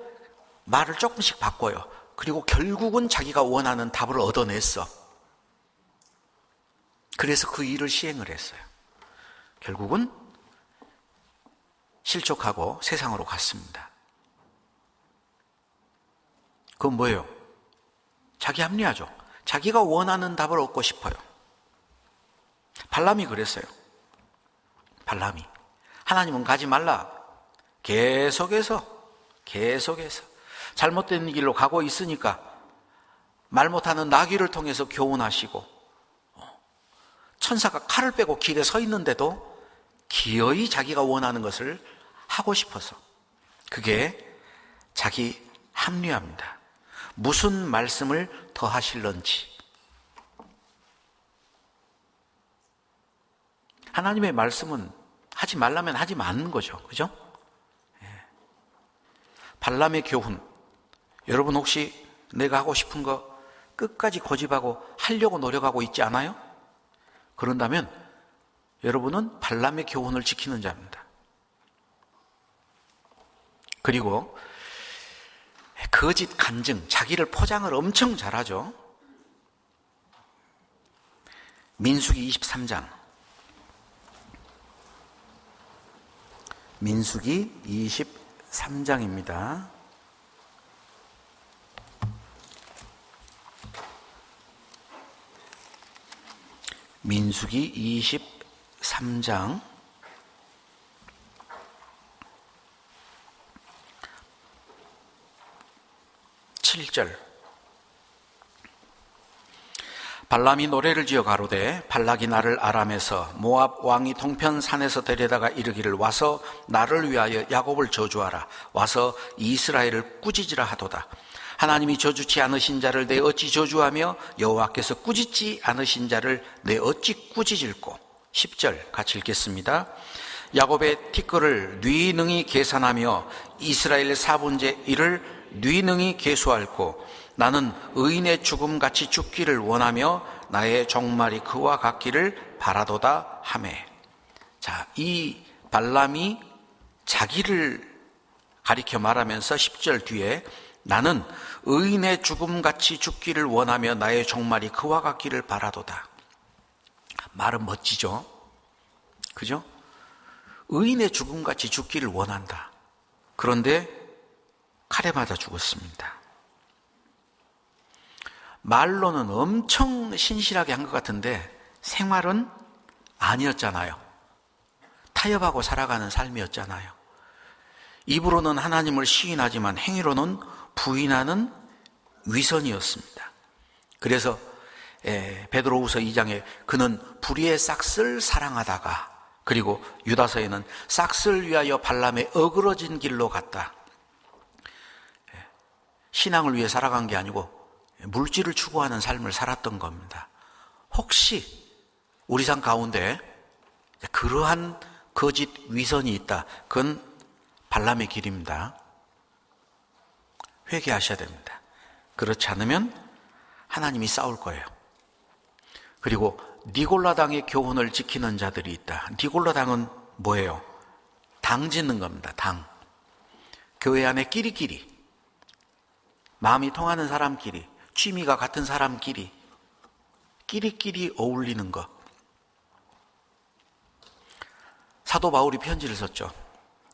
말을 조금씩 바꿔요. 그리고 결국은 자기가 원하는 답을 얻어냈어. 그래서 그 일을 시행을 했어요. 결국은 실족하고 세상으로 갔습니다. 그건 뭐예요? 자기 합리화죠. 자기가 원하는 답을 얻고 싶어요. 발람이 그랬어요. 발람이. 하나님은 가지 말라. 계속해서 잘못된 길로 가고 있으니까 말 못하는 나귀를 통해서 교훈하시고 천사가 칼을 빼고 길에 서 있는데도 기어이 자기가 원하는 것을 하고 싶어서 그게 자기 합리화입니다. 무슨 말씀을 더 하실런지. 하나님의 말씀은 하지 말라면 하지 마는 거죠. 그죠? 발람의 교훈. 여러분 혹시 내가 하고 싶은 거 끝까지 고집하고 하려고 노력하고 있지 않아요? 그런다면 여러분은 발람의 교훈을 지키는 자입니다. 그리고 거짓 간증, 자기를 포장을 엄청 잘하죠. 민수기 23장 민수기 23장입니다. 민수기 23장 7절. 발람이 노래를 지어 가로되 발락이 나를 아람에서 모압 왕이 동편 산에서 데려다가 이르기를 와서 나를 위하여 야곱을 저주하라. 와서 이스라엘을 꾸짖으라 하도다. 하나님이 저주치 않으신 자를 내 어찌 저주하며 여호와께서 꾸짖지 않으신 자를 내 어찌 꾸짖을꼬. 10절 같이 읽겠습니다. 야곱의 티끌을 네 능히 계산하며 이스라엘 사분제 일을 네 능히 계수할꼬. 나는 의인의 죽음같이 죽기를 원하며 나의 종말이 그와 같기를 바라도다 하매. 자, 이 발람이 자기를 가리켜 말하면서 10절 뒤에 나는 의인의 죽음같이 죽기를 원하며 나의 종말이 그와 같기를 바라도다. 말은 멋지죠? 그죠? 의인의 죽음같이 죽기를 원한다. 그런데 칼에 맞아 죽었습니다. 말로는 엄청 신실하게 한 것 같은데 생활은 아니었잖아요. 타협하고 살아가는 삶이었잖아요. 입으로는 하나님을 시인하지만 행위로는 부인하는 위선이었습니다. 그래서 베드로후서 2장에 그는 불의의 싹을 사랑하다가, 그리고 유다서에는 싹을 위하여 발람의 어그러진 길로 갔다. 신앙을 위해 살아간 게 아니고 물질을 추구하는 삶을 살았던 겁니다. 혹시 우리 삶 가운데 그러한 거짓 위선이 있다. 그건 발람의 길입니다. 회개하셔야 됩니다. 그렇지 않으면 하나님이 싸울 거예요. 그리고 니골라당의 교훈을 지키는 자들이 있다. 니골라당은 뭐예요? 당 짓는 겁니다. 당. 교회 안에 끼리끼리, 마음이 통하는 사람끼리, 취미가 같은 사람끼리 끼리끼리 어울리는 것. 사도 바울이 편지를 썼죠.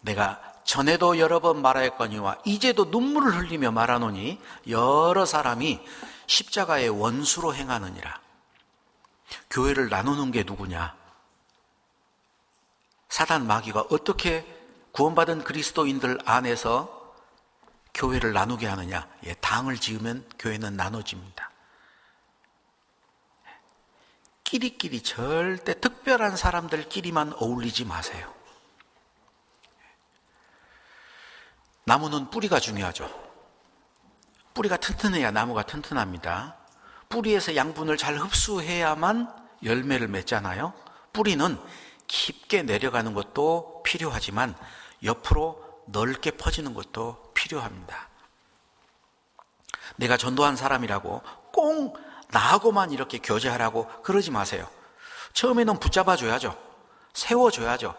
내가 전에도 여러 번 말하였거니와 이제도 눈물을 흘리며 말하노니 여러 사람이 십자가의 원수로 행하느니라. 교회를 나누는 게 누구냐? 사단 마귀가 어떻게 구원받은 그리스도인들 안에서 교회를 나누게 하느냐? 당을 지으면 교회는 나눠집니다. 끼리끼리 절대 특별한 사람들끼리만 어울리지 마세요. 나무는 뿌리가 중요하죠. 뿌리가 튼튼해야 나무가 튼튼합니다. 뿌리에서 양분을 잘 흡수해야만 열매를 맺잖아요. 뿌리는 깊게 내려가는 것도 필요하지만 옆으로 넓게 퍼지는 것도 필요합니다. 내가 전도한 사람이라고 꼭 나하고만 이렇게 교제하라고 그러지 마세요. 처음에는 붙잡아줘야죠. 세워줘야죠.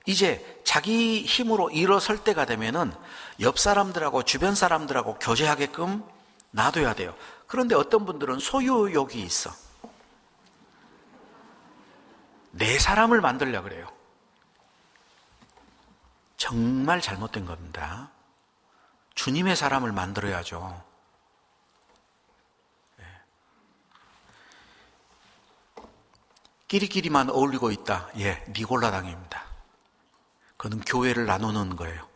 이제 자기 힘으로 일어설 때가 되면은 옆 사람들하고 주변 사람들하고 교제하게끔 놔둬야 돼요. 그런데 어떤 분들은 소유욕이 있어. 내 사람을 만들려고 그래요. 정말 잘못된 겁니다. 주님의 사람을 만들어야죠. 끼리끼리만 어울리고 있다. 니골라당입니다. 그건 교회를 나누는 거예요.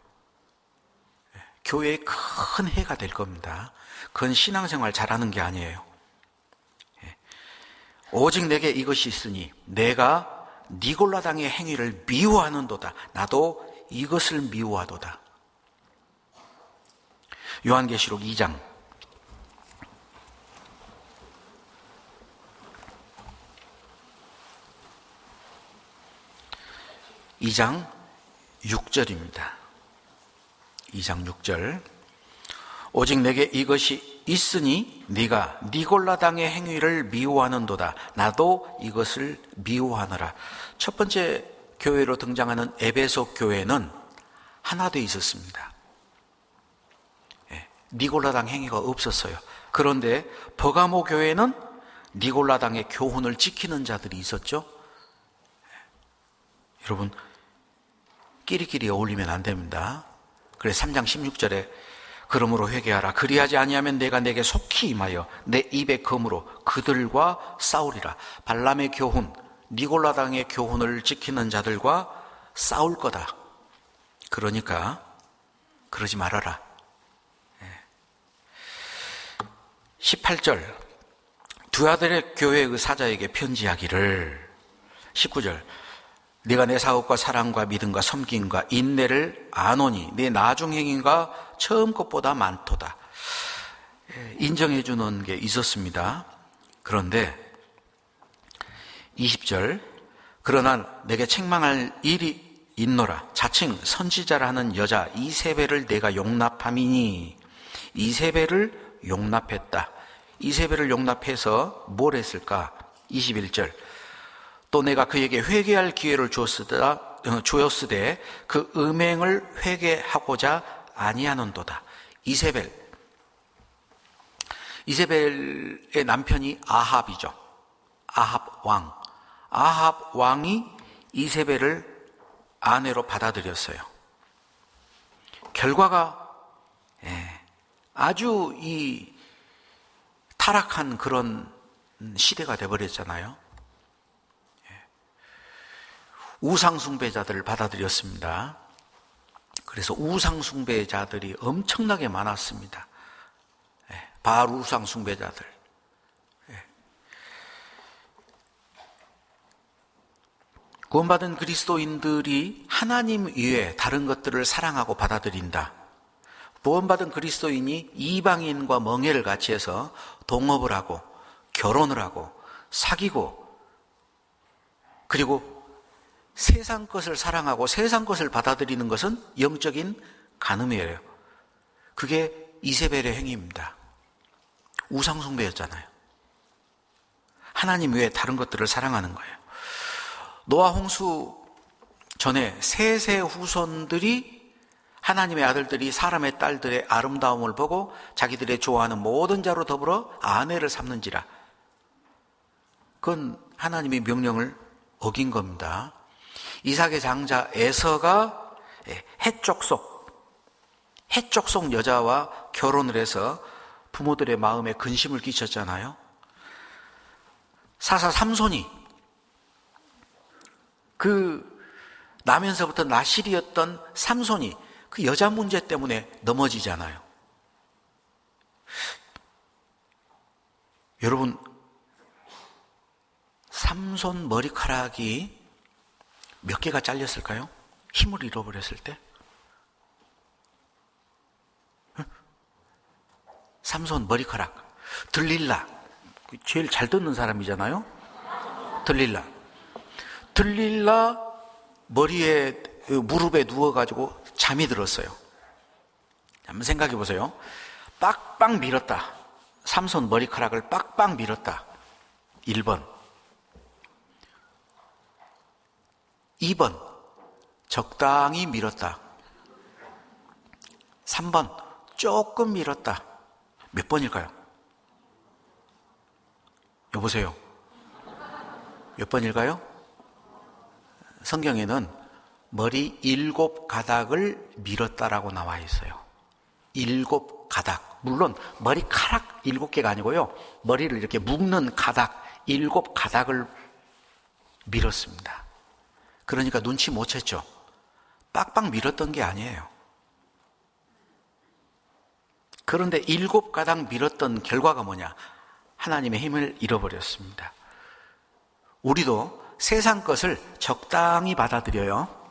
교회에 큰 해가 될 겁니다. 그건 신앙생활 잘하는 게 아니에요. 오직 내게 이것이 있으니 내가 니골라당의 행위를 미워하는도다. 나도 이것을 미워하도다. 요한계시록 2장 6절입니다. 2장 6절. 오직 내게 이것이 있으니 네가 니골라당의 행위를 미워하는도다. 나도 이것을 미워하노라. 첫 번째 교회로 등장하는 에베소 교회는 하나 돼 있었습니다. 니골라당 행위가 없었어요. 그런데 버가모 교회는 니골라당의 교훈을 지키는 자들이 있었죠. 여러분, 끼리끼리 어울리면 안 됩니다. 그래서 3장 16절에 그러므로 회개하라. 그리하지 아니하면 내가 내게 속히 임하여 내 입의 검으로 그들과 싸우리라. 발람의 교훈, 니골라당의 교훈을 지키는 자들과 싸울 거다. 그러니까 그러지 말아라. 18절 두 아들의 교회의 사자에게 편지하기를. 19절 네가 내 사업과 사랑과 믿음과 섬김과 인내를 아노니 네 나중행위가 처음 것보다 많도다. 인정해 주는 게 있었습니다. 그런데 20절 그러나 내게 책망할 일이 있노라. 자칭 선지자라 하는 여자 이세벨을 내가 용납함이니. 이세벨을 용납했다. 이세벨을 용납해서 뭘 했을까? 21절 또 내가 그에게 회개할 기회를 주었으되 그 음행을 회개하고자 아니하는도다. 이세벨의 남편이 아합이죠. 아합 왕이 이세벨을 아내로 받아들였어요. 결과가 아주 이 타락한 그런 시대가 되어버렸잖아요. 우상숭배자들을 받아들였습니다. 그래서 우상숭배자들이 엄청나게 많았습니다. 바알 우상숭배자들. 구원받은 그리스도인들이 하나님 외에 다른 것들을 사랑하고 받아들인다. 구원받은 그리스도인이 이방인과 멍해를 같이 해서 동업을 하고 결혼을 하고 사귀고 그리고 세상 것을 사랑하고 세상 것을 받아들이는 것은 영적인 간음이에요. 그게 이세벨의 행위입니다. 우상숭배였잖아요. 하나님 외에 다른 것들을 사랑하는 거예요. 노아 홍수 전에 셋의 후손들이 하나님의 아들들이 사람의 딸들의 아름다움을 보고 자기들의 좋아하는 모든 자로 더불어 아내를 삼는지라. 그건 하나님의 명령을 어긴 겁니다. 이삭의 장자 에서가 해쪽 속 여자와 결혼을 해서 부모들의 마음에 근심을 끼쳤잖아요. 사사 삼손이 그 나면서부터 나실이었던 삼손이 그 여자 문제 때문에 넘어지잖아요. 여러분, 삼손 머리카락이 몇 개가 잘렸을까요? 힘을 잃어버렸을 때? 삼손 머리카락. 들릴라. 제일 잘 듣는 사람이잖아요. 들릴라 머리에 무릎에 누워가지고 잠이 들었어요. 한번 생각해 보세요. 빡빡 밀었다. 삼손 머리카락을 빡빡 밀었다. 1번. 2번. 적당히 밀었다. 3번. 조금 밀었다. 몇 번일까요? 여보세요. 몇 번일까요? 성경에는 머리 7가닥을 밀었다라고 나와 있어요. 7가닥. 물론 머리카락 7개가 아니고요. 머리를 이렇게 묶는 가닥 7가닥을 밀었습니다. 그러니까 눈치 못 챘죠. 빡빡 밀었던 게 아니에요. 그런데 7가닥 밀었던 결과가 뭐냐? 하나님의 힘을 잃어버렸습니다. 우리도 세상 것을 적당히 받아들여요.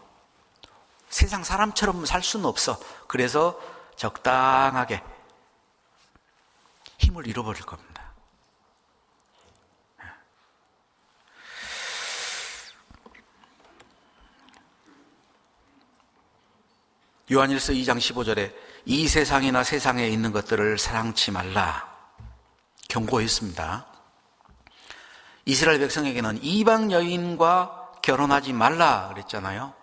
세상 사람처럼 살 수는 없어. 그래서 적당하게 힘을 잃어버릴 겁니다. 요한일서 2장 15절에 이 세상이나 세상에 있는 것들을 사랑치 말라 경고했습니다. 이스라엘 백성에게는 이방 여인과 결혼하지 말라 그랬잖아요.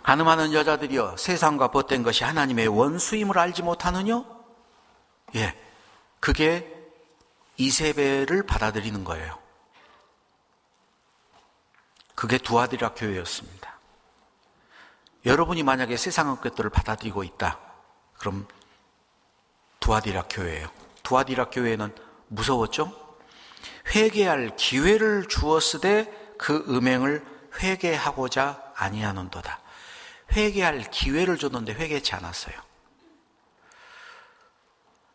간음하는 여자들이여 세상과 벗된 것이 하나님의 원수임을 알지 못하느냐? 예, 그게 이세벨을 받아들이는 거예요. 그게 두아디라 교회였습니다. 여러분이 만약에 세상의 것들을 받아들이고 있다, 그럼 두아디라 교회예요. 두아디라 교회는 무서웠죠? 회개할 기회를 주었으되 그 음행을 회개하고자 아니하는도다. 회개할 기회를 줬는데 회개치 않았어요.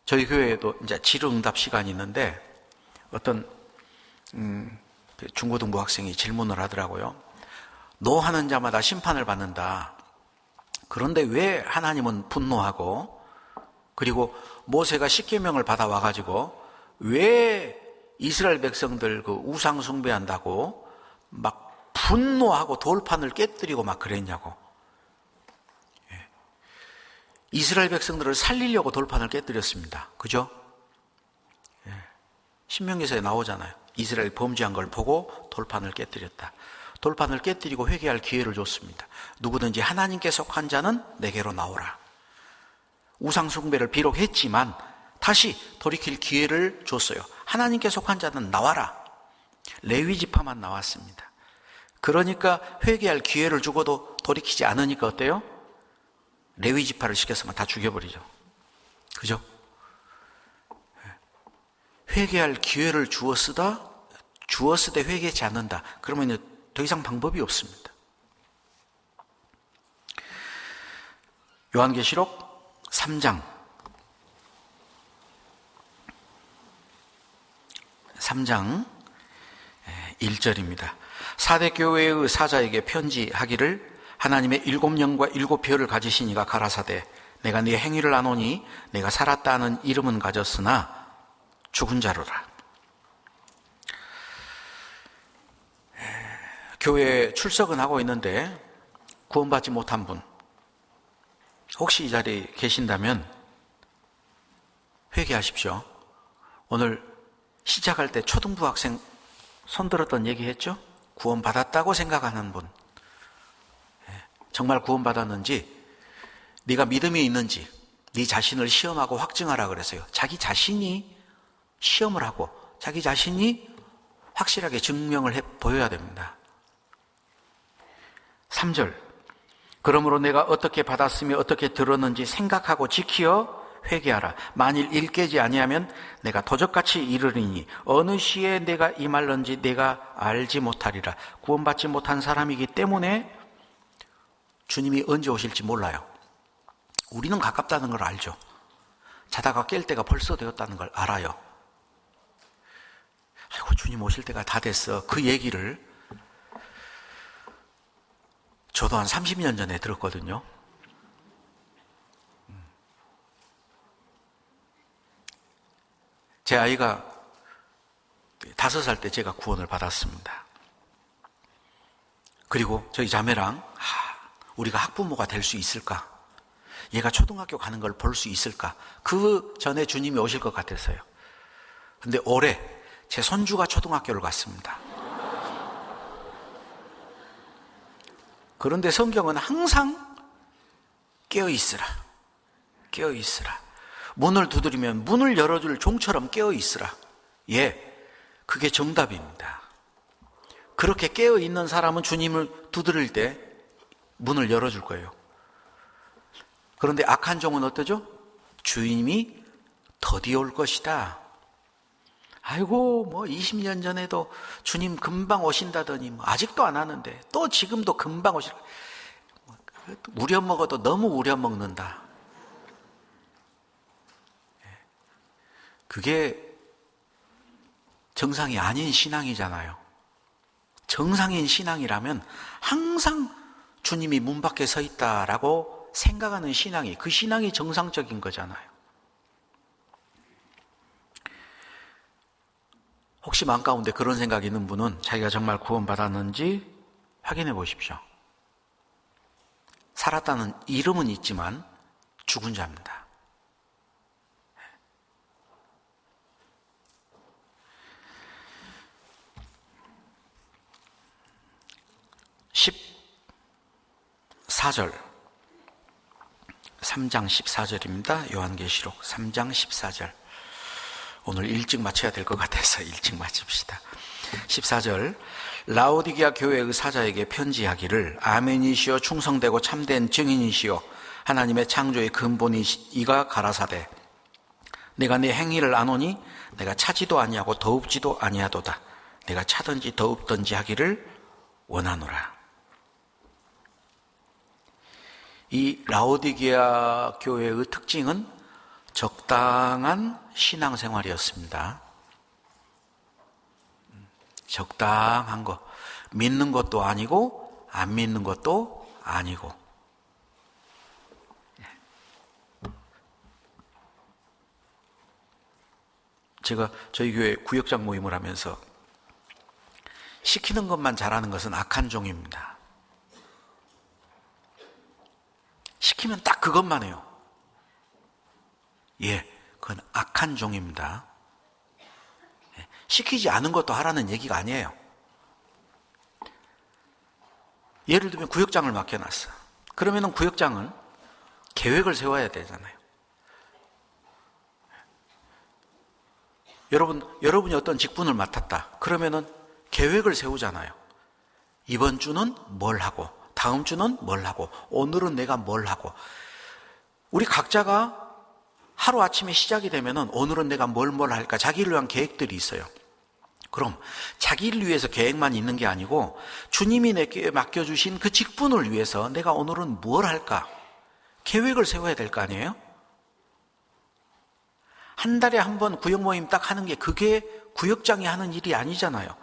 저희 교회에도 이제 질의응답 시간이 있는데 어떤 중고등부 학생이 질문을 하더라고요. 노하는 자마다 심판을 받는다. 그런데 왜 하나님은 분노하고, 그리고 모세가 십계명을 받아와가지고 왜 이스라엘 백성들 그 우상 숭배한다고 막 분노하고 돌판을 깨뜨리고 막 그랬냐고. 이스라엘 백성들을 살리려고 돌판을 깨뜨렸습니다. 그죠? 신명기서에 나오잖아요. 이스라엘 범죄한 걸 보고 돌판을 깨뜨렸다. 돌판을 깨뜨리고 회개할 기회를 줬습니다. 누구든지 하나님께 속한 자는 내게로 나오라. 우상 숭배를 비록 했지만 다시 돌이킬 기회를 줬어요. 하나님께 속한 자는 나와라. 레위 지파만 나왔습니다. 그러니까 회개할 기회를 주고도 돌이키지 않으니까 어때요? 레위 지파를 시켰으면 다 죽여버리죠. 그죠? 회개할 기회를 주었으되 회개하지 않는다. 그러면 더 이상 방법이 없습니다. 요한계시록 3장 1절입니다. 사대 교회의 사자에게 편지하기를 하나님의 7영과 7별을 가지신 이가 가라사대 내가 네 행위를 아노니 내가 살았다 하는 이름은 가졌으나 죽은 자로라. 교회에 출석은 하고 있는데 구원받지 못한 분, 혹시 이 자리에 계신다면 회개하십시오. 오늘 시작할 때 초등부 학생 손들었던 얘기했죠? 구원받았다고 생각하는 분, 정말 구원받았는지, 네가 믿음이 있는지 네 자신을 시험하고 확증하라 그랬어요. 자기 자신이 시험을 하고 자기 자신이 확실하게 증명을 보여야 됩니다. 3절, 그러므로 내가 어떻게 받았으며 어떻게 들었는지 생각하고 지키어 회개하라. 만일 일깨지 아니하면 내가 도적같이 이르리니 어느 시에 내가 임할런지 내가 알지 못하리라. 구원받지 못한 사람이기 때문에 주님이 언제 오실지 몰라요. 우리는 가깝다는 걸 알죠. 자다가 깰 때가 벌써 되었다는 걸 알아요. 아이고, 주님 오실 때가 다 됐어. 그 얘기를 저도 한 30년 전에 들었거든요. 제 아이가 5살 때 제가 구원을 받았습니다. 그리고 저희 자매랑 우리가 학부모가 될 수 있을까? 얘가 초등학교 가는 걸 볼 수 있을까? 그 전에 주님이 오실 것 같았어요. 근데 올해 제 손주가 초등학교를 갔습니다. 그런데 성경은 항상 깨어있으라. 깨어있으라. 문을 두드리면 문을 열어줄 종처럼 깨어있으라. 예, 그게 정답입니다. 그렇게 깨어있는 사람은 주님을 두드릴 때 문을 열어줄 거예요. 그런데 악한 종은 어떠죠? 주님이 더디 올 것이다. 아이고, 뭐 20년 전에도 주님 금방 오신다더니 아직도 안 하는데 또 지금도 금방 오실 거예요. 우려먹어도 너무 우려먹는다. 그게 정상이 아닌 신앙이잖아요. 정상인 신앙이라면 항상 주님이 문 밖에 서 있다라고 생각하는 신앙이, 그 신앙이 정상적인 거잖아요. 혹시 마음 가운데 그런 생각이 있는 분은 자기가 정말 구원받았는지 확인해 보십시오. 살았다는 이름은 있지만 죽은 자입니다. 14절, 3장 14절입니다. 요한계시록 3장 14절. 오늘 일찍 마쳐야 될 것 같아서 일찍 마칩시다. 14절 라오디게아 교회의 사자에게 편지하기를 아멘이시여 충성되고 참된 증인이시여 하나님의 창조의 근본이가 가라사대 내가 네 행위를 아노니 내가 차지도 아니하고 더웁지도 아니하도다. 내가 차든지 더웁든지 하기를 원하노라. 이 라오디게아 교회의 특징은 적당한 신앙생활이었습니다. 적당한 거. 믿는 것도 아니고 안 믿는 것도 아니고. 제가 저희 교회 구역장 모임을 하면서 시키는 것만 잘하는 것은 악한 종입니다. 시키면 딱 그것만 해요. 예, 그건 악한 종입니다. 시키지 않은 것도 하라는 얘기가 아니에요. 예를 들면 구역장을 맡겨놨어. 그러면은 구역장은 계획을 세워야 되잖아요. 여러분이 어떤 직분을 맡았다. 그러면은 계획을 세우잖아요. 이번 주는 뭘 하고, 다음 주는 뭘 하고, 오늘은 내가 뭘 하고. 우리 각자가 하루아침에 시작이 되면은 오늘은 내가 뭘 할까? 자기를 위한 계획들이 있어요. 그럼 자기를 위해서 계획만 있는 게 아니고 주님이 내게 맡겨주신 그 직분을 위해서 내가 오늘은 뭘 할까? 계획을 세워야 될 거 아니에요? 한 달에 한 번 구역 모임 딱 하는 게 그게 구역장이 하는 일이 아니잖아요.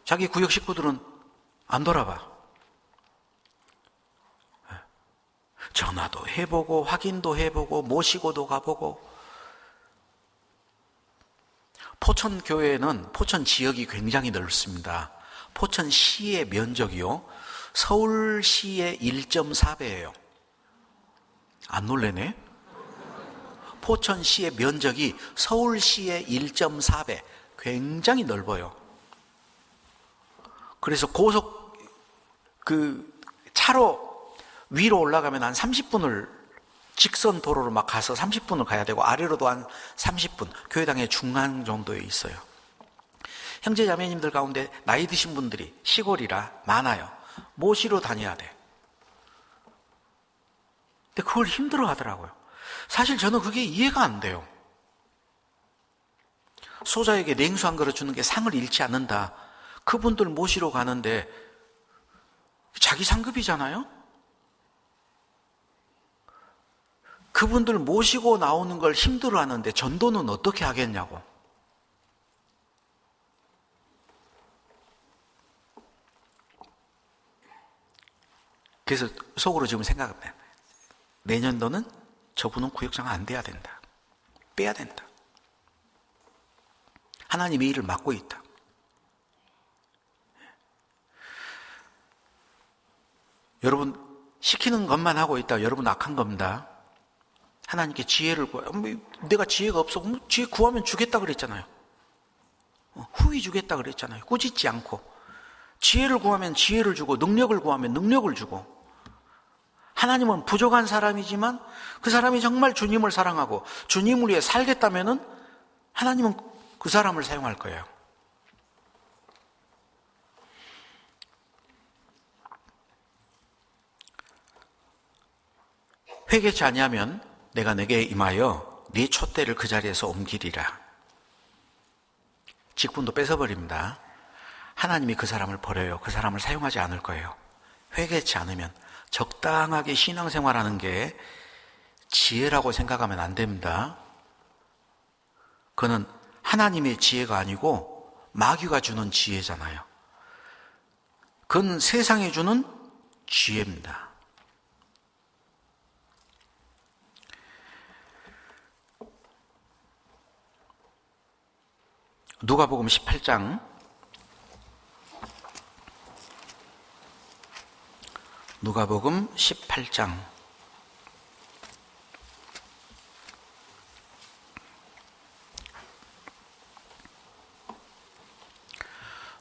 자기 구역 식구들은 안 돌아봐. 전화도 해보고 확인도 해보고 모시고도 가보고. 포천교회는 포천 지역이 굉장히 넓습니다. 포천시의 면적이요 서울시의 1.4배예요. 안 놀래네? 포천시의 면적이 서울시의 1.4배, 굉장히 넓어요. 그래서 차로 위로 올라가면 한 30분을 직선 도로로 막 가서 30분을 가야 되고 아래로도 한 30분, 교회당의 중간 정도에 있어요. 형제 자매님들 가운데 나이 드신 분들이 시골이라 많아요. 모시러 다녀야 돼. 근데 그걸 힘들어 하더라고요. 사실 저는 그게 이해가 안 돼요. 소자에게 냉수 한 그릇 주는 게 상을 잃지 않는다. 그분들 모시러 가는데 자기 상급이잖아요? 그분들 모시고 나오는 걸 힘들어 하는데 전도는 어떻게 하겠냐고. 그래서 속으로 지금 생각합니다. 내년도는 저분은 구역장 안 돼야 된다. 빼야 된다. 하나님의 일을 맡고 있다. 여러분 시키는 것만 하고 있다. 여러분 악한 겁니다. 하나님께 지혜를 구해요. 내가 지혜가 없어. 지혜 구하면 주겠다 그랬잖아요. 후히 주겠다 그랬잖아요. 꾸짖지 않고. 지혜를 구하면 지혜를 주고 능력을 구하면 능력을 주고. 하나님은 부족한 사람이지만 그 사람이 정말 주님을 사랑하고 주님을 위해 살겠다면은 하나님은 그 사람을 사용할 거예요. 회개치 아니하면 내가 내게 임하여 네 촛대를 그 자리에서 옮기리라. 직분도 뺏어버립니다. 하나님이 그 사람을 버려요. 그 사람을 사용하지 않을 거예요. 회개치 않으면. 적당하게 신앙생활하는 게 지혜라고 생각하면 안 됩니다. 그거는 하나님의 지혜가 아니고 마귀가 주는 지혜잖아요. 그건 세상이 주는 지혜입니다. 누가복음 18장 누가복음 18장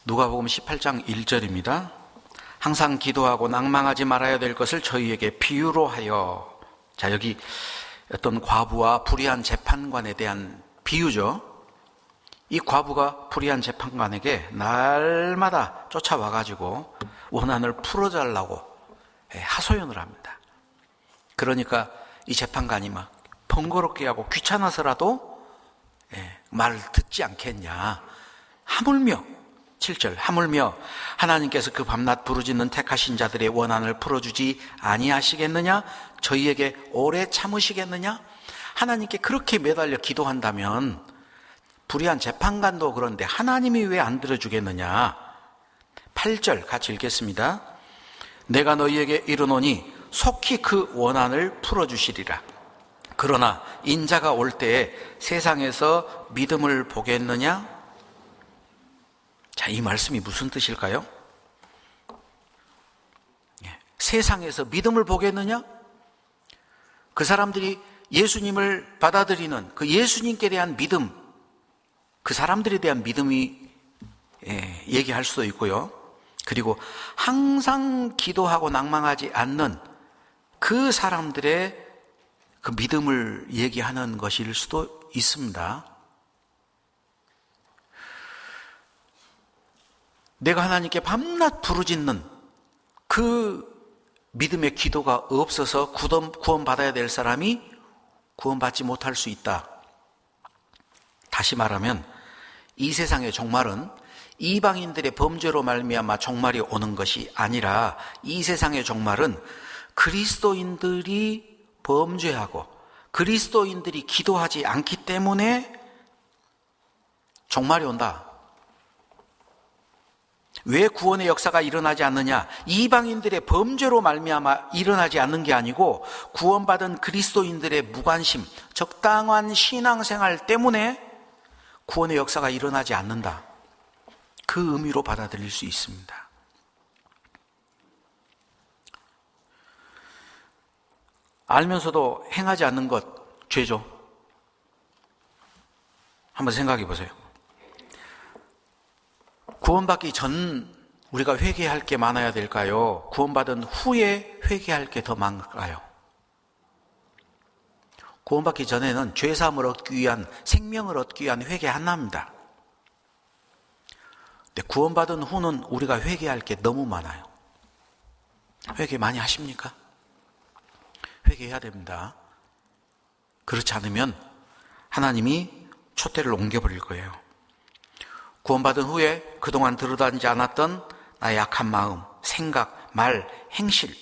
누가복음 18장 1절입니다. 항상 기도하고 낭망하지 말아야 될 것을 저희에게 비유로 하여. 자, 여기 어떤 과부와 불의한 재판관에 대한 비유죠. 이 과부가 불의한 재판관에게 날마다 쫓아와가지고 원한을 풀어달라고 하소연을 합니다. 그러니까 이 재판관이 막 번거롭게 하고 귀찮아서라도 말을 듣지 않겠냐. 하물며 7절 하물며 하나님께서 그 밤낮 부르짖는 택하신 자들의 원한을 풀어주지 아니하시겠느냐? 저희에게 오래 참으시겠느냐? 하나님께 그렇게 매달려 기도한다면 불의한 재판관도 그런데 하나님이 왜 안 들어주겠느냐? 8절 같이 읽겠습니다. 내가 너희에게 이르노니 속히 그 원한을 풀어주시리라. 그러나 인자가 올 때에 세상에서 믿음을 보겠느냐? 자, 이 말씀이 무슨 뜻일까요? 세상에서 믿음을 보겠느냐? 그 사람들이 예수님을 받아들이는 그 예수님께 대한 믿음, 그 사람들에 대한 믿음이 얘기할 수도 있고요. 그리고 항상 기도하고 낭망하지 않는 그 사람들의 그 믿음을 얘기하는 것일 수도 있습니다. 내가 하나님께 밤낮 부르짖는 그 믿음의 기도가 없어서 구원받아야 될 사람이 구원받지 못할 수 있다. 다시 말하면 이 세상의 종말은 이방인들의 범죄로 말미암아 종말이 오는 것이 아니라 이 세상의 종말은 그리스도인들이 범죄하고 그리스도인들이 기도하지 않기 때문에 종말이 온다. 왜 구원의 역사가 일어나지 않느냐? 이방인들의 범죄로 말미암아 일어나지 않는 게 아니고 구원받은 그리스도인들의 무관심, 적당한 신앙생활 때문에 구원의 역사가 일어나지 않는다. 그 의미로 받아들일 수 있습니다. 알면서도 행하지 않는 것 죄죠. 한번 생각해 보세요. 구원받기 전 우리가 회개할 게 많아야 될까요? 구원받은 후에 회개할 게 더 많을까요? 구원받기 전에는 죄사함을 얻기 위한, 생명을 얻기 위한 회개 하나입니다. 근데 구원받은 후는 우리가 회개할 게 너무 많아요. 회개 많이 하십니까? 회개해야 됩니다. 그렇지 않으면 하나님이 촛대를 옮겨버릴 거예요. 구원받은 후에 그동안 들어다니지 않았던 나의 약한 마음, 생각, 말, 행실,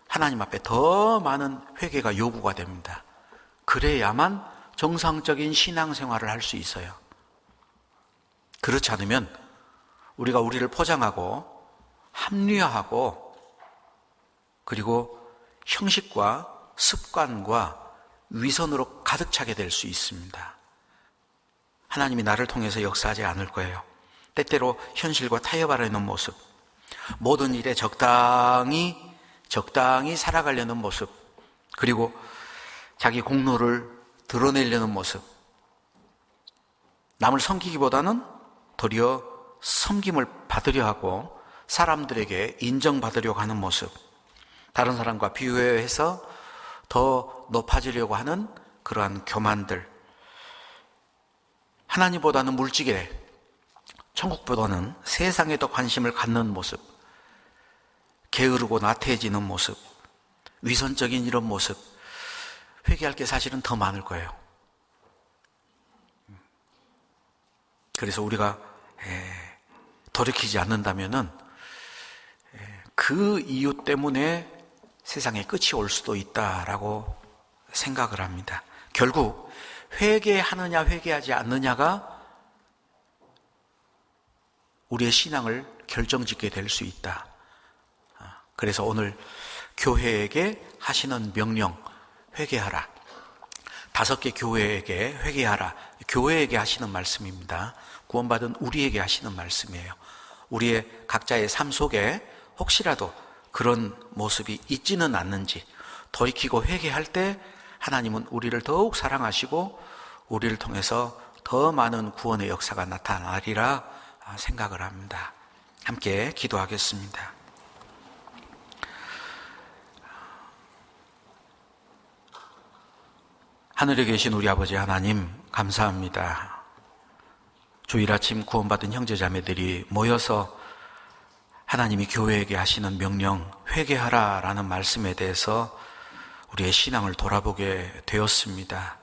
하나님 앞에 더 많은 회개가 요구가 됩니다. 그래야만 정상적인 신앙생활을 할 수 있어요. 그렇지 않으면 우리가 우리를 포장하고 합리화하고 그리고 형식과 습관과 위선으로 가득 차게 될 수 있습니다. 하나님이 나를 통해서 역사하지 않을 거예요. 때때로 현실과 타협하려는 모습, 모든 일에 적당히 살아가려는 모습, 그리고 자기 공로를 드러내려는 모습, 남을 섬기기보다는 도리어 섬김을 받으려 하고 사람들에게 인정받으려고 하는 모습, 다른 사람과 비교해서 더 높아지려고 하는 그러한 교만들, 하나님보다는 물질에, 천국보다는 세상에 더 관심을 갖는 모습, 게으르고 나태해지는 모습, 위선적인 이런 모습, 회개할 게 사실은 더 많을 거예요. 그래서 우리가 돌이키지 않는다면은 그 이유 때문에 세상에 끝이 올 수도 있다라고 생각을 합니다. 결국 회개하느냐 회개하지 않느냐가 우리의 신앙을 결정짓게 될 수 있다. 그래서 오늘 교회에게 하시는 명령, 회개하라. 5개 교회에게 회개하라. 교회에게 하시는 말씀입니다. 구원받은 우리에게 하시는 말씀이에요. 우리의 각자의 삶 속에 혹시라도 그런 모습이 있지는 않는지 돌이키고 회개할 때 하나님은 우리를 더욱 사랑하시고 우리를 통해서 더 많은 구원의 역사가 나타나리라 생각을 합니다. 함께 기도하겠습니다. 하늘에 계신 우리 아버지 하나님 감사합니다. 주일 아침 구원받은 형제자매들이 모여서 하나님이 교회에게 하시는 명령, 회개하라라는 말씀에 대해서 우리의 신앙을 돌아보게 되었습니다.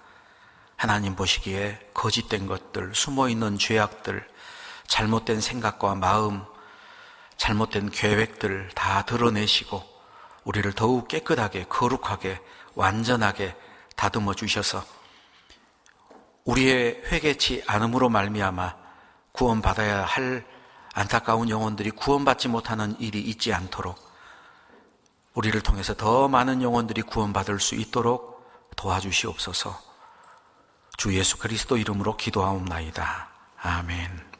하나님 보시기에 거짓된 것들, 숨어있는 죄악들, 잘못된 생각과 마음, 잘못된 계획들 다 드러내시고 우리를 더욱 깨끗하게, 거룩하게, 완전하게 다듬어 주셔서 우리의 회개치 않음으로 말미암아 구원받아야 할 안타까운 영혼들이 구원받지 못하는 일이 있지 않도록 우리를 통해서 더 많은 영혼들이 구원받을 수 있도록 도와주시옵소서. 주 예수 그리스도 이름으로 기도하옵나이다. 아멘.